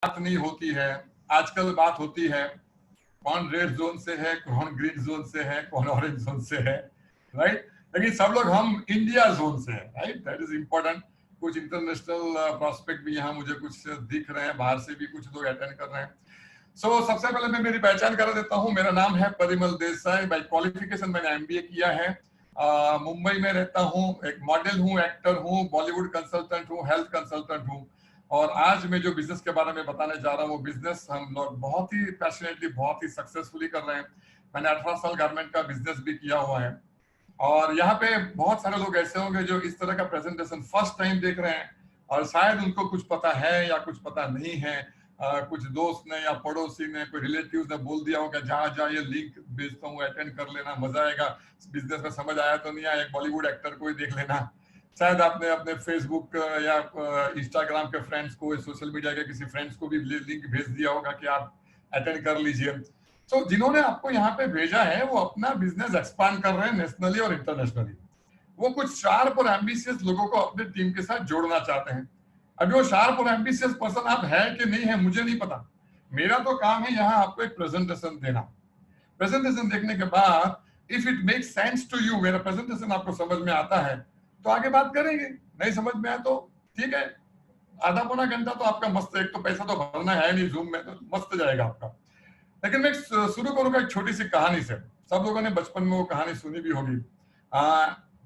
बात नहीं होती है। आजकल बात होती है कौन रेड जोन से है, कौन ग्रीन जोन से है, कौन ऑरेंज जोन से है, राइट। लेकिन सब लोग हम इंडिया जोन से है, राइट, दैट इज इम्पोर्टेंट। कुछ इंटरनेशनल प्रॉस्पेक्ट भी यहाँ मुझे कुछ दिख रहे हैं, बाहर से भी कुछ लोग अटेंड कर रहे हैं। सबसे पहले मैं मेरी पहचान करा देता हूँ। मेरा नाम है परिमल देसाई। बाय क्वालिफिकेशन मैंने एमबीए किया है। मुंबई में रहता हूँ, एक मॉडल हूँ, एक्टर हूँ, बॉलीवुड कंसल्टेंट हूँ, हेल्थ कंसल्टेंट हूँ। और आज मैं जो बिजनेस के बारे में बताने जा रहा हूँ वो बिजनेस हम लोग बहुत ही पैशनेटली, बहुत ही सक्सेसफुली कर रहे हैं। मैंने 18 साल गारमेंट का बिजनेस भी किया हुआ है। और यहाँ पे बहुत सारे लोग ऐसे होंगे जो इस तरह का प्रेजेंटेशन फर्स्ट टाइम देख रहे हैं और शायद उनको कुछ पता है या कुछ पता नहीं है। कुछ दोस्त ने या पड़ोसी ने, कोई रिलेटिव ने बोल दिया होगा जहाँ ये लिंक भेजता हूँ, अटेंड कर लेना, मजा आएगा। बिजनेस में समझ आया तो नहीं आया, एक बॉलीवुड एक्टर को ही देख लेना। शायद आपने अपने फेसबुक या इंस्टाग्राम के फ्रेंड्स को, सोशल मीडिया के किसी फ्रेंड्स को भी लिंक भेज दिया होगा कि आप अटेंड कर लीजिए। जिन्होंने आपको यहाँ पे भेजा है वो अपना बिजनेस एक्सपांड कर रहे हैं नेशनली और इंटरनेशनली। वो कुछ शार्प और एम्बिशियस लोगों को अपने टीम के साथ जोड़ना चाहते हैं। अभी वो शार्प और एम्बिशियस पर्सन आप है कि नहीं है मुझे नहीं पता। मेरा तो काम है यहाँ आपको एक प्रेजेंटेशन देना। प्रेजेंटेशन देखने के बाद if it makes sense to you, मेरा प्रेजेंटेशन आपको समझ में आता है तो आगे बात करेंगे, नहीं समझ में आया तो ठीक है, आधा पौना घंटा तो आपका मस्त, एक तो पैसा तो भरना है नहीं जूम में, तो मस्त जाएगा आपका। लेकिन मैं शुरू करूंगा एक छोटी सी कहानी से। सब लोगों ने बचपन में वो कहानी सुनी भी होगी।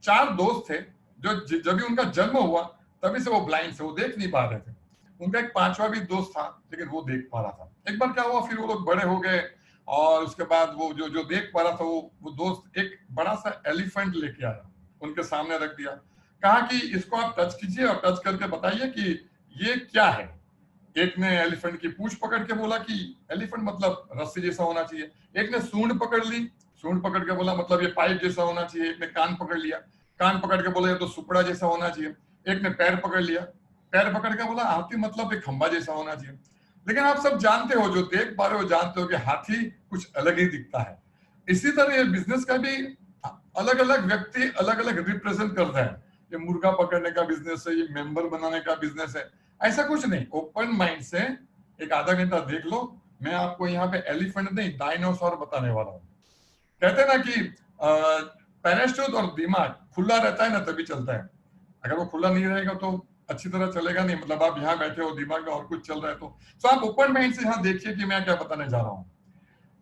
4 दोस्त थे जो जब भी उनका जन्म हुआ तभी से वो ब्लाइंड थे, वो देख नहीं पा रहे थे। उनका एक 5वां भी दोस्त था लेकिन वो देख पा रहा था। एक बार क्या हुआ, फिर वो लोग बड़े हो गए और उसके बाद वो जो देख पा रहा था वो दोस्त एक बड़ा सा एलिफेंट लेके आया, उनके सामने रख दिया, कहा कि इसको आप टच कीजिए और टच करके बताइए कि ये क्या है। एक ने एलिफेंट की पूंछ पकड़ के बोला कि एलिफेंट मतलब रस्सी जैसा होना चाहिए। एक ने सूंड पकड़ ली, सूंड पकड़ के बोला मतलब ये पाइप जैसा होना चाहिए। एक ने कान पकड़ लिया, कान पकड़ के बोला ये तो सुपड़ा जैसा होना चाहिए। एक ने पैर पकड़ लिया, पैर पकड़ के बोला हाथी मतलब एक खंबा जैसा होना चाहिए। लेकिन आप सब जानते हो, जो देख पा रहे हो जानते हो कि हाथी कुछ अलग ही दिखता है। इसी तरह ये बिजनेस का भी अलग अलग व्यक्ति अलग अलग रिप्रेजेंट करता है। ये मुर्गा पकड़ने का बिजनेस है, ये मेंबर बनाने का बिजनेस है, ऐसा कुछ नहीं। ओपन माइंड से एक आधा घंटा देख लो। मैं आपको यहाँ पे एलिफेंट नहीं डायनासोर बताने वाला हूँ। कहते हैं ना कि पैराशूट और दिमाग खुला रहता है ना तभी चलता है। अगर वो खुला नहीं रहेगा तो अच्छी तरह चलेगा नहीं। मतलब आप यहाँ बैठे हो, दिमाग में और कुछ चल रहा है तो आप ओपन माइंड से यहाँ देखिए कि मैं क्या बताने जा रहा हूँ।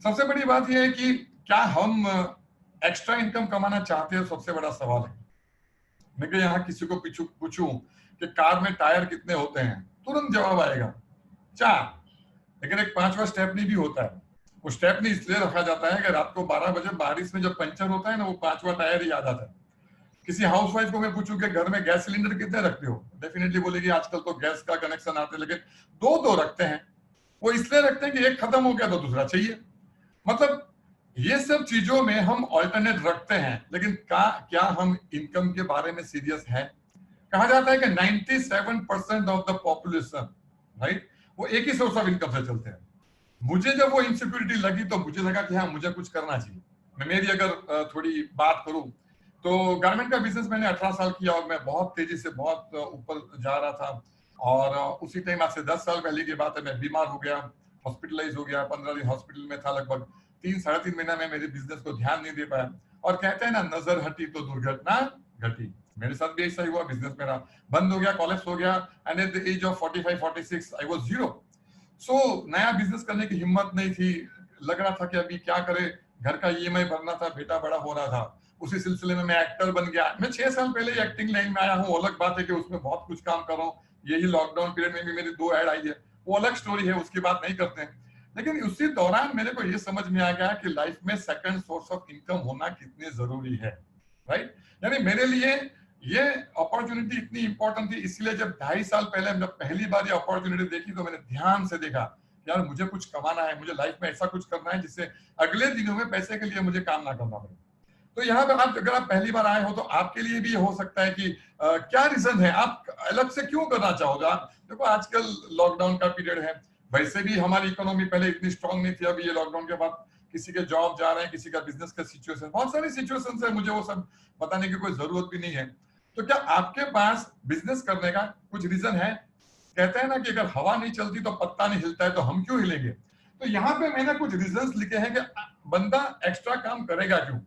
सबसे बड़ी बात यह है कि क्या हम एक्स्ट्रा इनकम कमाना चाहते हैं, सबसे बड़ा सवाल है। मैं यहाँ किसी को पूछूं कि कार में टायर कितने होते हैं, तुरंत जवाब आएगा 4। लेकिन एक 5वां स्टेपनी भी होता है। वो स्टेपनी इसलिए रखा जाता है कि रात को 12 बजे बारिश में जब पंचर होता है ना, वो 5वां टायर ही याद आता है। किसी हाउसवाइफ को मैं पूछूं कि घर में गैस सिलेंडर कितने रखते हो, डेफिनेटली बोलेगी आजकल तो गैस का कनेक्शन आते हैं, लेकिन 2 रखते हैं। वो इसलिए रखते हैं कि एक खत्म हो गया तो दूसरा चाहिए। मतलब ये सब चीजों में हम ऑल्टरनेट रखते हैं, लेकिन क्या हम इनकम के बारे में सीरियस है? कहा जाता है कि 97% ऑफ द पॉपुलेशन, राइट, वो एक ही सोर्स ऑफ इनकम से चलते हैं। मुझे जब वो इनसिक्योरिटी लगी तो मुझे लगा कि हाँ मुझे कुछ करना चाहिए। मैं मेरी अगर थोड़ी बात करूं तो गारमेंट का बिजनेस मैंने 18 साल किया और मैं बहुत तेजी से बहुत ऊपर जा रहा था। और उसी टाइम आज से 10 साल पहले की बात है, मैं बीमार हो गया, हॉस्पिटलाइज हो गया, 15 दिन हॉस्पिटल में था। लगभग 3-3.5 महीना में मेरे बिजनेस को ध्यान नहीं दे पाया। और कहते हैं ना, नजर हटी तो दुर्घटना घटी। मेरे साथ भी ऐसा ही हुआ, बिजनेस मेरा बंद हो गया, कॉलेप्स हो गया। And at the age of 45-46 I was zero. नया बिजनेस करने की हिम्मत नहीं थी। लग रहा था कि अभी क्या करे, घर का ईएमआई भरना था, बेटा बड़ा हो रहा था। उसी सिलसिले में मैं एक्टर बन गया। मैं 6 साल पहले ही एक्टिंग लाइन में आया हूँ। अलग बात है कि उसमें बहुत कुछ काम कर रहा हूँ। यही लॉकडाउन पीरियड में भी मेरी 2 ऐड आई है, वो अलग स्टोरी है, उसकी बात नहीं करते हैं। लेकिन उसी दौरान मेरे को ये समझ में आ गया कि लाइफ में सेकंड सोर्स ऑफ इनकम होना कितनी जरूरी है, राइट। यानी मेरे लिए ये अपॉर्चुनिटी इतनी इंपॉर्टेंट थी। इसलिए जब 2.5 साल पहले जब पहली बार ये अपॉर्चुनिटी देखी तो मैंने ध्यान से देखा, यार मुझे कुछ कमाना है, मुझे लाइफ में ऐसा कुछ करना है जिससे अगले दिनों में पैसे के लिए मुझे काम ना करना पड़े। तो यहाँ पे अगर आप पहली बार आए हो तो आपके लिए भी हो सकता है कि क्या रीजन है, आप अलग से क्यों करना चाहोगे। देखो आजकल लॉकडाउन का पीरियड है, वैसे भी हमारी इकोनॉमी पहले इतनी स्ट्रांग नहीं थी। अभी ये लॉकडाउन के बाद किसी के जॉब जा रहे हैं, किसी का बिजनेस का सिचुएशन, बहुत सारी सिचुएशंस है, मुझे वो सब बताने की कोई जरूरत भी नहीं है। तो क्या आपके पास बिजनेस करने का कुछ रीजन है? कहते हैं ना कि अगर हवा नहीं चलती तो पत्ता नहीं हिलता है, तो हम क्यों हिलेंगे। तो यहाँ पे मैंने कुछ रीजंस लिखे हैं कि बंदा एक्स्ट्रा काम करेगा क्यों।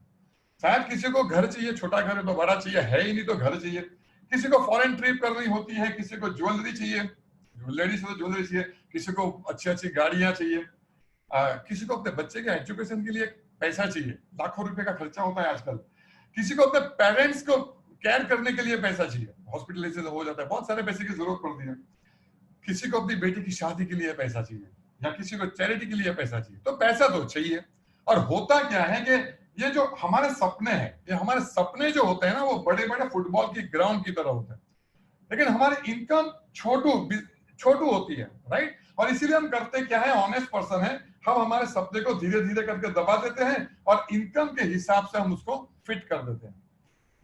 शायद किसी को घर चाहिए, छोटा घर है तो बड़ा चाहिए, है ही नहीं तो घर चाहिए। किसी को फॉरेन ट्रिप करनी होती है, किसी को ज्वेलरी चाहिए, लेडीज को ज्वेलरी चाहिए, किसी को अच्छी अच्छी गाड़ियां चाहिए, किसी को अपने बच्चे के एजुकेशन के लिए पैसा चाहिए, लाखों रुपए का खर्चा होता है आजकल। किसी को अपने पेरेंट्स को केयर करने के लिए पैसा चाहिए, हॉस्पिटलाइजेशन हो जाता है, बहुत सारे पैसे की जरूरत पड़ती है। किसी को अपनी बेटी की शादी के लिए पैसा चाहिए, या किसी को चैरिटी के लिए पैसा चाहिए। तो पैसा तो चाहिए। और होता क्या है कि ये जो हमारे सपने हैं, ये हमारे सपने जो होते हैं ना, वो बड़े बड़े फुटबॉल की ग्राउंड की तरह होते हैं, लेकिन हमारी इनकम छोटू होती है, राइट। और इसीलिए हम करते क्या है, ऑनेस्ट पर्सन है, हम हमारे सपने को धीरे धीरे करके दबा देते हैं और इनकम के हिसाब से हम उसको फिट कर देते हैं।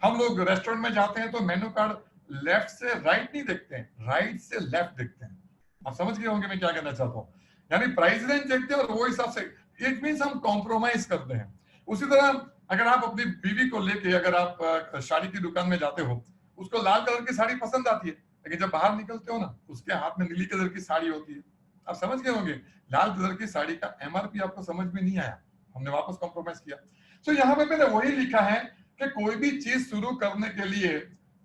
हम लोग रेस्टोरेंट में जाते हैं तो मेनू कार्ड लेफ्ट से राइट नहीं देखते हैं, राइट से लेफ्ट देखते हैं। आप समझ गए होंगे मैं क्या कहना चाहता हूँ। यानी प्राइस रेंज देखते हैं और वो हिसाब से, इट मींस हम कॉम्प्रोमाइज करते हैं। उसी तरह अगर आप अपनी बीवी को लेके अगर आप साड़ी की दुकान में जाते हो, उसको लाल कलर की साड़ी पसंद आती है, लेकिन जब बाहर निकलते हो ना, उसके हाथ में नीली कलर की साड़ी होती है। आप समझ गए होंगे, लाल कलर की साड़ी का एमआरपी आपको समझ में नहीं आया, हमने वापस कॉम्प्रोमाइज किया। तो यहाँ पे मैंने वही लिखा है कि कोई भी चीज शुरू करने के लिए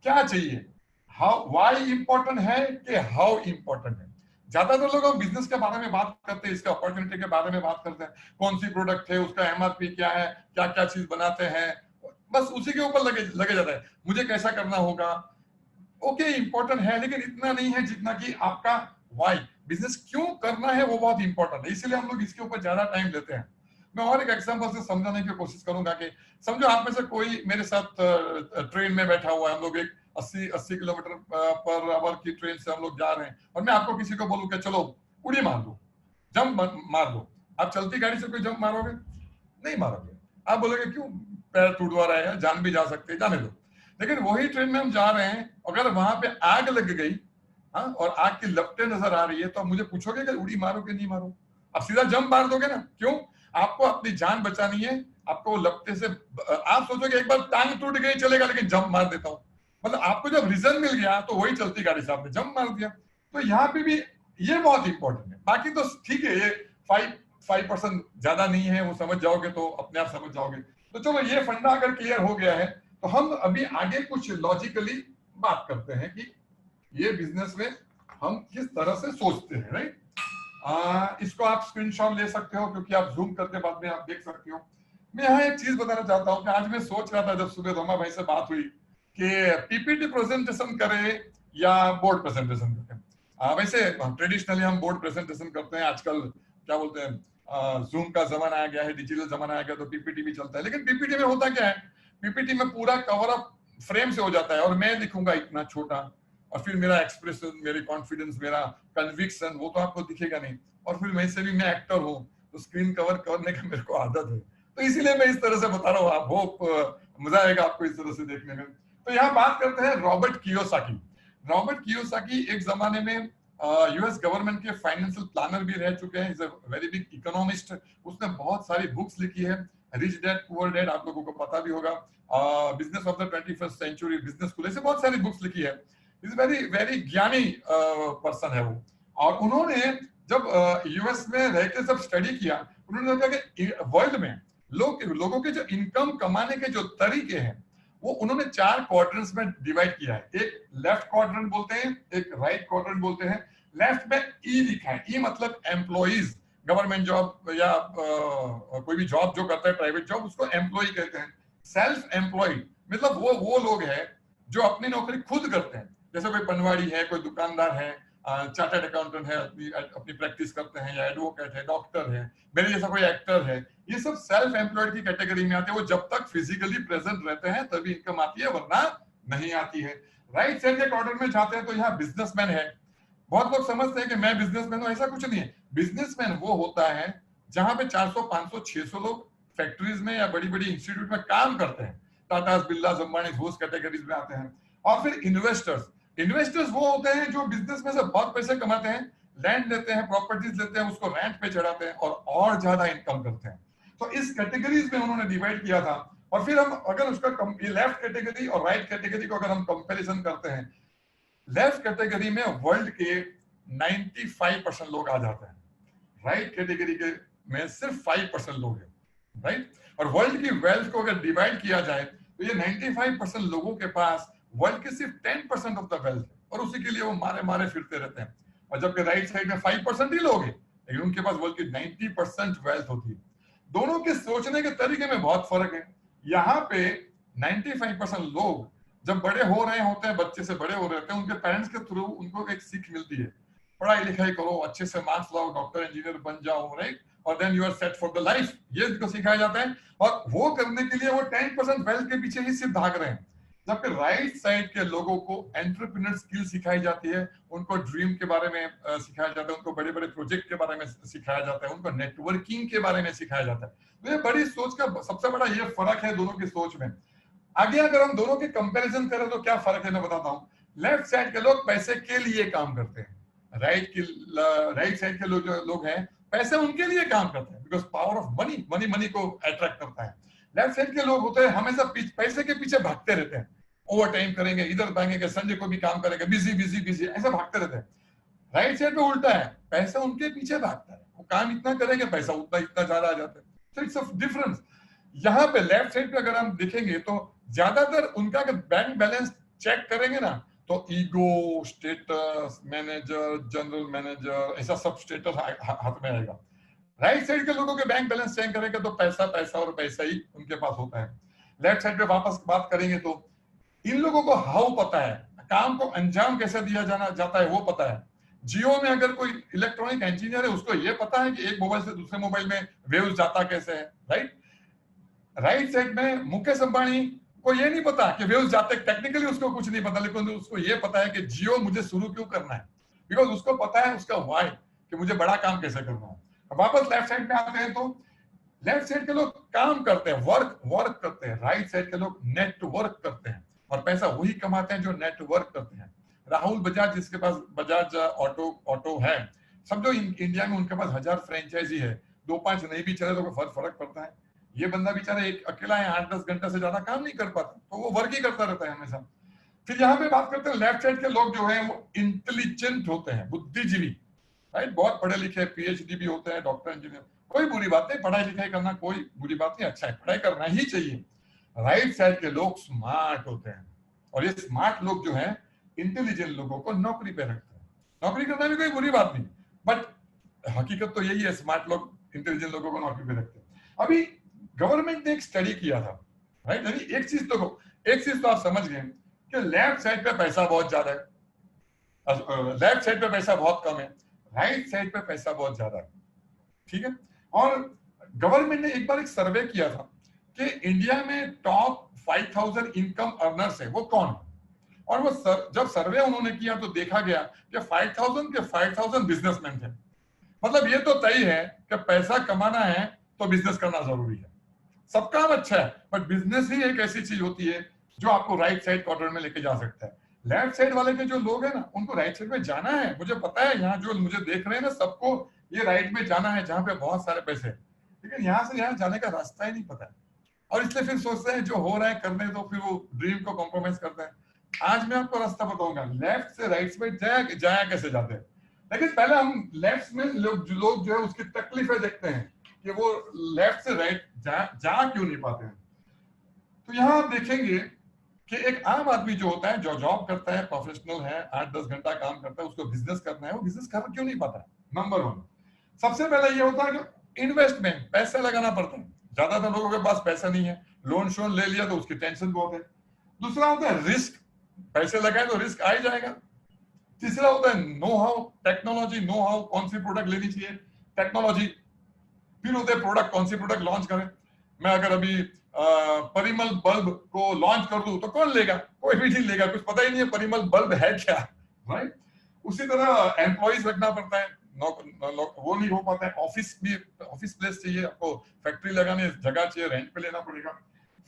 क्या चाहिए, हाउ, वाई इंपॉर्टेंट है कि हाउ इंपॉर्टेंट है। ज्यादातर लोग हम बिजनेस के बारे में बात करते हैं, इसके अपॉर्चुनिटी के बारे में बात करते हैं, कौन सी प्रोडक्ट है, उसका एमआरपी क्या है, क्या क्या चीज बनाते हैं, बस उसी के ऊपर लगे जाता है, मुझे कैसा करना होगा। ओके, इंपॉर्टेंट है, लेकिन इतना नहीं है जितना कि आपका वाई, बिजनेस क्यों करना है, वो बहुत इंपॉर्टेंट है। इसीलिए हम लोग इसके ऊपर ज्यादा टाइम लेते हैं। मैं और एक एग्जांपल से समझाने की कोशिश करूंगा कि समझो आप में से कोई मेरे साथ ट्रेन में बैठा हुआ है, हम लोग एक 80 किलोमीटर पर आवर की ट्रेन से हम लोग जा रहे हैं, और मैं आपको किसी को बोलूं कि चलो उड़ी मार दो, जंप मार दो। आप चलती गाड़ी से कोई जंप मारोगे? नहीं मारोगे। आप बोलोगे क्यों, पैर टूटवा रहा है, जान भी जा सकते, जाने दो। लेकिन वही ट्रेन में हम जा रहे हैं, अगर वहां पे आग लग गई, हाँ, और आग की लपटें नजर आ रही है, तो आप मुझे पूछोगे कि उड़ी मारो कि नहीं मारो? आप सीधा जंप मार दोगे ना। क्यों? आपको अपनी जान बचानी है, आपको लपटे से, आप सोचोगे एक बार टांग टूट गई चलेगा, लेकिन जंप मार देता हूं। मतलब आपको जब रीजन मिल गया तो वही चलती गाड़ी से आपने जंप मार दिया। तो यहाँ पे भी ये बहुत इंपॉर्टेंट है। बाकी तो ठीक है, ये 5% ज्यादा नहीं है, वो समझ जाओगे तो अपने आप समझ जाओगे। तो चलो, ये फंडा अगर क्लियर हो गया है, तो हम अभी आगे कुछ लॉजिकली बात करते हैं कि ये बिजनेस में हम किस तरह से सोचते हैं, राइट। इसको आप स्क्रीनशॉट ले सकते हो, क्योंकि आप जूम करके बाद में आप देख सकते हो। मैं यहाँ एक चीज बताना चाहता हूँ कि आज मैं सोच रहा था जब सुबह रमा भाई से बात हुई कि पीपीटी प्रेजेंटेशन करें या बोर्ड प्रेजेंटेशन करें। वैसे ट्रेडिशनली हम बोर्ड प्रेजेंटेशन करते हैं, आजकल क्या बोलते हैं, जूम का जमाना आ गया है, डिजिटल जमाना आ गया, तो पीपीटी भी चलता है। लेकिन पीपीटी में होता क्या है, पीपीटी में पूरा कवर अप फ्रेम से हो जाता है, और मैं लिखूंगा इतना छोटा, और फिर मेरा एक्सप्रेशन, मेरी कॉन्फिडेंस, मेरा कन्विक्शन, वो तो आपको दिखेगा नहीं। और फिर वैसे भी मैं एक्टर हूँ, तो स्क्रीन कवर करने का मेरे को आदत है, तो इसीलिए मैं इस तरह से बता रहा हूँ। आप होप मजा आएगा आपको इस तरह से देखने में। तो यहाँ बात करते हैं रॉबर्ट कियोसाकी। रॉबर्ट कियोसाकी एक जमाने में यूएस गवर्नमेंट के फाइनेंशियल प्लानर भी रह चुके हैं, is a very big economist. उसने बहुत सारी बुक्स लिखी है, रिच डैड पुअर डैड, आप लोगों को पता भी होगा, business of the 21st century, business school, ऐसे बहुत सारी बुक्स लिखी है। इज वेरी वेरी ज्ञानी पर्सन है वो। और उन्होंने जब यूएस में रह के सब स्टडी किया, उन्होंने देखा कि वर्ल्ड में लोगों के जो इनकम कमाने के जो तरीके हैं, वो उन्होंने 4 क्वाड्रेंट्स में डिवाइड किया है। एक लेफ्ट क्वाड्रेंट बोलते हैं, एक राइट क्वाड्रेंट बोलते हैं। लेफ्ट में ई लिखा है, ई मतलब एम्प्लॉइज, गवर्नमेंट जॉब या कोई भी जॉब जो करता है, प्राइवेट जॉब, उसको एम्प्लॉय कहते हैं। सेल्फ एम्प्लॉयड मतलब वो लोग हैं जो अपनी नौकरी खुद करते हैं, जैसे कोई पनवाड़ी है, कोई दुकानदार है, चार्टर्ड अकाउंटेंट है, अपनी प्रैक्टिस करते हैं, या एडवोकेट है, डॉक्टर है, मेरे जैसा कोई एक्टर है, ये सब सेल्फ एम्प्लॉयड की कैटेगरी में आते हैं। वो जब तक फिजिकली प्रेजेंट रहते हैं तभी इनकम आती है, वरना नहीं आती है। राइट साइड के क्वार्टर में जाते हैं तो यहाँ बिजनेसमैन है। बहुत लोग समझते हैं कि मैं बिजनेसमैन हूँ, ऐसा कुछ नहीं है। बिजनेसमैन वो होता है जहां पे 400, 500, 600 लोग फैक्ट्रीज में या बड़ी बड़ी इंस्टीट्यूट में काम करते हैं। टाटा, बिरला, अंबानी उस कैटेगरीज में आते हैं। और फिर इन्वेस्टर्स वो होते हैं जो बिजनेस में से बहुत पैसे कमाते हैं, लैंड लेते हैं, प्रॉपर्टीज लेते हैं, उसको रेंट पे चढ़ाते हैं और ज्यादा इनकम करते हैं। तो इस कैटेगरीज में उन्होंने डिवाइड किया था। और फिर हम अगर उसका लेफ्ट कैटेगरी और राइट कैटेगरी को अगर हम कंपैरिजन करते हैं, लेफ्ट कैटेगरी में वर्ल्ड के 95% लोग आ जाते हैं। राइट कैटेगरी के में सिर्फ 5% लोग हैं, राइट। और वर्ल्ड की वेल्थ को अगर डिवाइड किया जाए तो ये 95% लोगों के पास वर्ल्ड के सिर्फ 10% ऑफ द वेल्थ है, और उसी के लिए वो मारे मारे फिरते रहते हैं। और जबकि राइट साइड में 5% ही लोग हैं, लेकिन उनके पास वर्ल्ड की 90% वेल्थ होती है। दोनों के सोचने के तरीके में बहुत फर्क है। यहाँ पे 95% लोग जब बड़े हो रहे होते हैं, बच्चे से बड़े हो रहे होते हैं, उनके पेरेंट्स के थ्रू उनको एक सीख मिलती है, पढ़ाई लिखाई करो, अच्छे से मार्क्स लाओ, डॉक्टर इंजीनियर बन जाओ, राइट, और then you are set for the life, ये इनको सिखाया जाता है। और वो करने के लिए वो 10% वेल्थ के पीछे ही सिर्फ भाग रहे हैं। जबकि राइट साइड के लोगों को एंटरप्रेन्योर स्किल सिखाई जाती है, उनको ड्रीम के बारे में सिखाया जाता है, उनको बड़े बड़े प्रोजेक्ट के बारे में सिखाया जाता है, उनको नेटवर्किंग के बारे में सिखाया जाता है। तो ये बड़ी सोच का सबसे बड़ा ये फर्क है दोनों की सोच में। आगे अगर हम दोनों के कंपैरिजन करें तो क्या फर्क है मैं बताता हूँ। लेफ्ट साइड के लोग पैसे के लिए काम करते हैं, राइट साइड के लोग हैं पैसे उनके लिए काम करते हैं, because power of money money को अट्रैक्ट करता है। लेफ्ट साइड के लोग होते हैं हमेशा पैसे के पीछे भागते रहते हैं, ओवर टाइम करेंगे, इधर भागेंगे, संडे को भी काम करेंगे, बिजी बिजी बिजी ऐसा भागते रहते हैं। राइट साइड पे उल्टा है, पैसा उनके पीछे भागता है, वो काम इतना करेंगे पैसा उतना इतना ज्यादा आ जाता है। So it's a difference. यहाँ पे लेफ्ट साइड पे अगर हम देखेंगे तो ज्यादातर उनका अगर बैंक बैलेंस चेक करेंगे ना तो ego, status, manager, general manager, ऐसा सब स्टेटस हाथ में आएगा। राइट साइड के लोगों के बैंक बैलेंस चेक करेंगे तो पैसा पैसा और पैसा ही उनके पास होता है। लेफ्ट साइड पे वापस बात करेंगे तो इन लोगों को हाउ पता है, काम को अंजाम कैसे दिया जाता है वो पता है। जियो में अगर कोई इलेक्ट्रॉनिक इंजीनियर है उसको ये पता है कि एक मोबाइल से दूसरे मोबाइल में वेव्स जाता कैसे है, राइट। राइट साइड में मुकेश अंबानी को ये नहीं पता कि वेव्स जाते, टेक्निकली उसको कुछ नहीं पता, लेकिन उसको ये पता है कि जियो मुझे शुरू क्यों करना है, बिकॉज उसको पता है उसका व्हाई कि मुझे बड़ा काम कैसे करना है। वापस लेफ्ट साइड में आते हैं तो लेफ्ट साइड के लोग काम करते हैं, वर्क करते हैं, राइट साइड के लोग नेटवर्क करते हैं और पैसा वही कमाते हैं जो नेटवर्क करते हैं। राहुल बजाज जिसके पास बजाज ऑटो है, समझो इंडिया में उनके पास 1000 फ्रेंचाइजी है, 2-5 नहीं भी चले तो फर्क पड़ता है। ये बंदा बेचारा एक अकेला है, 8-10 घंटे से ज्यादा काम नहीं कर पाता, तो वो वर्क ही करता रहता है हमेशा। फिर यहाँ पे बात करते हैं लेफ्ट साइड के लोग जो हैं वो इंटेलिजेंट होते हैं, बुद्धिजीवी, राइट, बहुत पढ़े लिखे, पीएचडी भी होते हैं, डॉक्टर इंजीनियर, कोई बुरी बात नहीं, पढ़ाई लिखाई करना कोई बुरी बात नहीं, अच्छा है, पढ़ाई करना ही चाहिए। राइट साइड के लोग स्मार्ट होते हैं और ये स्मार्ट लोग जो है इंटेलिजेंट लोगों को नौकरी पे रखते हैं। नौकरी करना भी कोई बुरी बात नहीं, बट हकीकत तो यही है, स्मार्ट लोग इंटेलिजेंट लोगों को नौकरी पे रखते हैं। अभी गवर्नमेंट ने एक स्टडी किया था, राइट, यानी एक चीज तो आप समझ गए कि लेफ्ट साइड पे पैसा बहुत ज्यादा है, लेफ्ट साइड पे पैसा बहुत कम है, राइट साइड पे पैसा बहुत ज्यादा है, ठीक है। और गवर्नमेंट ने एक बार एक सर्वे किया था कि इंडिया में टॉप 5000 इनकम अर्नर्स है वो कौन है, और वो जब सर्वे उन्होंने किया तो देखा गया कि 5000 बिजनेसमैन थे। मतलब ये तो तय है कि पैसा कमाना है तो बिजनेस करना जरूरी है, सब काम अच्छा है, बट बिजनेस ही एक ऐसी चीज होती है जो आपको राइट साइड क्वाड्रेंट में लेके जा सकता है। लेफ्ट साइड वाले के जो लोग हैं ना, उनको राइट साइड में जाना है, मुझे पता है यहाँ जो मुझे देख रहे हैं ना, सबको ये राइट में जाना है जहाँ पे बहुत सारे पैसे हैं, लेकिन यहाँ से यहाँ जाने का रास्ता ही नहीं पता है, और इसलिए फिर सोचते हैं जो हो रहा है करने दो, फिर वो ड्रीम को कॉम्प्रोमाइज करते हैं। आज मैं आपको रास्ता बताऊंगा लेफ्ट से राइट में जाया कैसे जाते हैं, लेकिन पहले हम लेफ्ट में लोग जो है उसकी तकलीफें देखते हैं कि वो लेफ्ट से राइट जा क्यों नहीं पाते हैं। तो यहाँ आप देखेंगे कि एक आम आदमी जो होता है, जो जॉब करता है, प्रोफेशनल है, 8-10 घंटा काम करता है, उसको बिजनेस करना है, वो बिजनेस कर क्यों नहीं पाता है। नंबर 1 सबसे पहले ये होता है कि इन्वेस्टमेंट, पैसे लगाना पड़ता है, ज्यादातर लोगों के पास पैसा नहीं है, लोन शोन ले लिया तो उसकी टेंशन बहुत है। दूसरा होता है रिस्क, पैसे लगाए तो रिस्क आ ही जाएगा। तीसरा होता है know how, technology, know how, कौन सी प्रोडक्ट लेनी चाहिए, टेक्नोलॉजी। फिर होते हैं प्रोडक्ट, कौन सी प्रोडक्ट लॉन्च करें। मैं अगर अभी परिमल बल्ब को लॉन्च कर दूं तो कौन लेगा, कोई भी नहीं लेगा, कुछ पता ही नहीं है परिमल बल्ब है क्या, राइट। उसी तरह एम्प्लॉइज रखना पड़ता है, वो नहीं हो पाता है। ऑफिस प्लेस चाहिए आपको, फैक्ट्री लगाने जगह चाहिए, रेंट पे लेना पड़ेगा।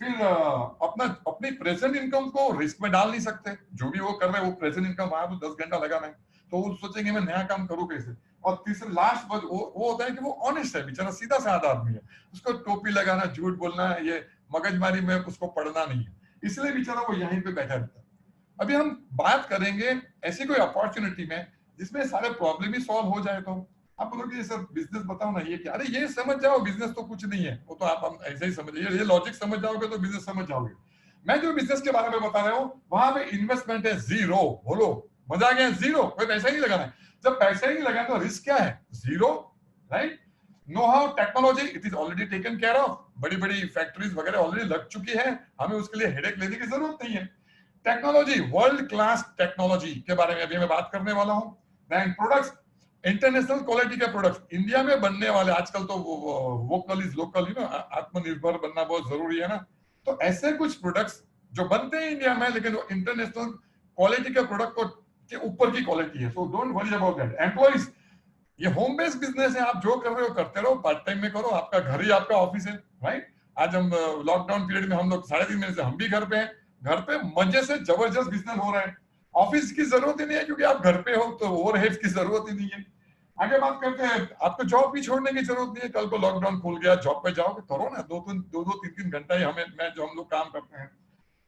फिर अपनी प्रेजेंट इनकम को रिस्क में डाल नहीं सकते, जो भी वो कर रहे हैं वो प्रेजेंट इनकम वहां तो 10 घंटा लगाना है, तो वो सोचेंगे मैं नया काम करूं कैसे। और तीसरा लास्ट वो होता है कि वो ऑनेस्ट है, बेचारा सीधा साधा आदमी है, उसको टोपी लगाना, झूठ बोलना, ये मगजमारी में उसको पढ़ना नहीं है, इसलिए बेचारा वो यहीं पे बैठा रहता है। अभी हम बात करेंगे ऐसी कोई अपॉर्चुनिटी में जिसमें सारे प्रॉब्लम ही सॉल्व हो जाए। तो आप बोलोगे ये सर बिजनेस बताओ ना, ये क्या? अरे ये समझ जाओ, बिजनेस तो कुछ नहीं है, वो तो आप हम ऐसे ही समझिए, ये लॉजिक समझ जाओगे तो बिजनेस समझ जाओगे। मैं जो बिजनेस के बारे में बता रहा हूँ वहां पे इन्वेस्टमेंट है जीरो। बोलो मजा आ गया? जीरो, कोई पैसा ही नहीं लगाना है। जब पैसा ही नहीं लगाना तो रिस्क क्या है? Zero, right? Know how technology, it is already taken care of, बड़ी बड़ी फैक्ट्रीज वगैरह ऑलरेडी लग चुकी है, हमें उसके लिए हेडेक लेने की जरूरत नहीं है। टेक्नोलॉजी, वर्ल्ड क्लास टेक्नोलॉजी के बारे में अभी मैं बात करने वाला हूं। देन प्रोडक्ट्स, इंटरनेशनल क्वालिटी के प्रोडक्ट्स इंडिया में बनने वाले। आजकल तो vocal is local, you know, आत्मनिर्भर बनना बहुत जरूरी है ना। तो ऐसे कुछ प्रोडक्ट्स जो बनते हैं इंडिया में, लेकिन वो इंटरनेशनल क्वालिटी के प्रोडक्ट को के ऊपर की क्वालिटी है। So don't worry about that. Employees, ये होम बेस्ड बिजनेस है, आप जो कर रहे हो करते रहो, पार्ट टाइम में करो, आपका घर ही आपका ऑफिस है, राइट? आज हम लॉकडाउन पीरियड में हम लोग 3.5 महीने से हम भी घर पे हैं, घर पे मजे से जबरदस्त बिजनेस हो रहा है। ऑफिस की जरूरत ही नहीं है क्योंकि आप घर पे हो, तो ओवरहेड्स की जरूरत ही नहीं है। आगे बात करते हैं, आपको जॉब भी छोड़ने की जरूरत नहीं है। कल को लॉकडाउन खुल गया, जॉब पे जाओगे, करो ना, दो 3 घंटा ही हमें मैं जो हम लोग काम करते हैं।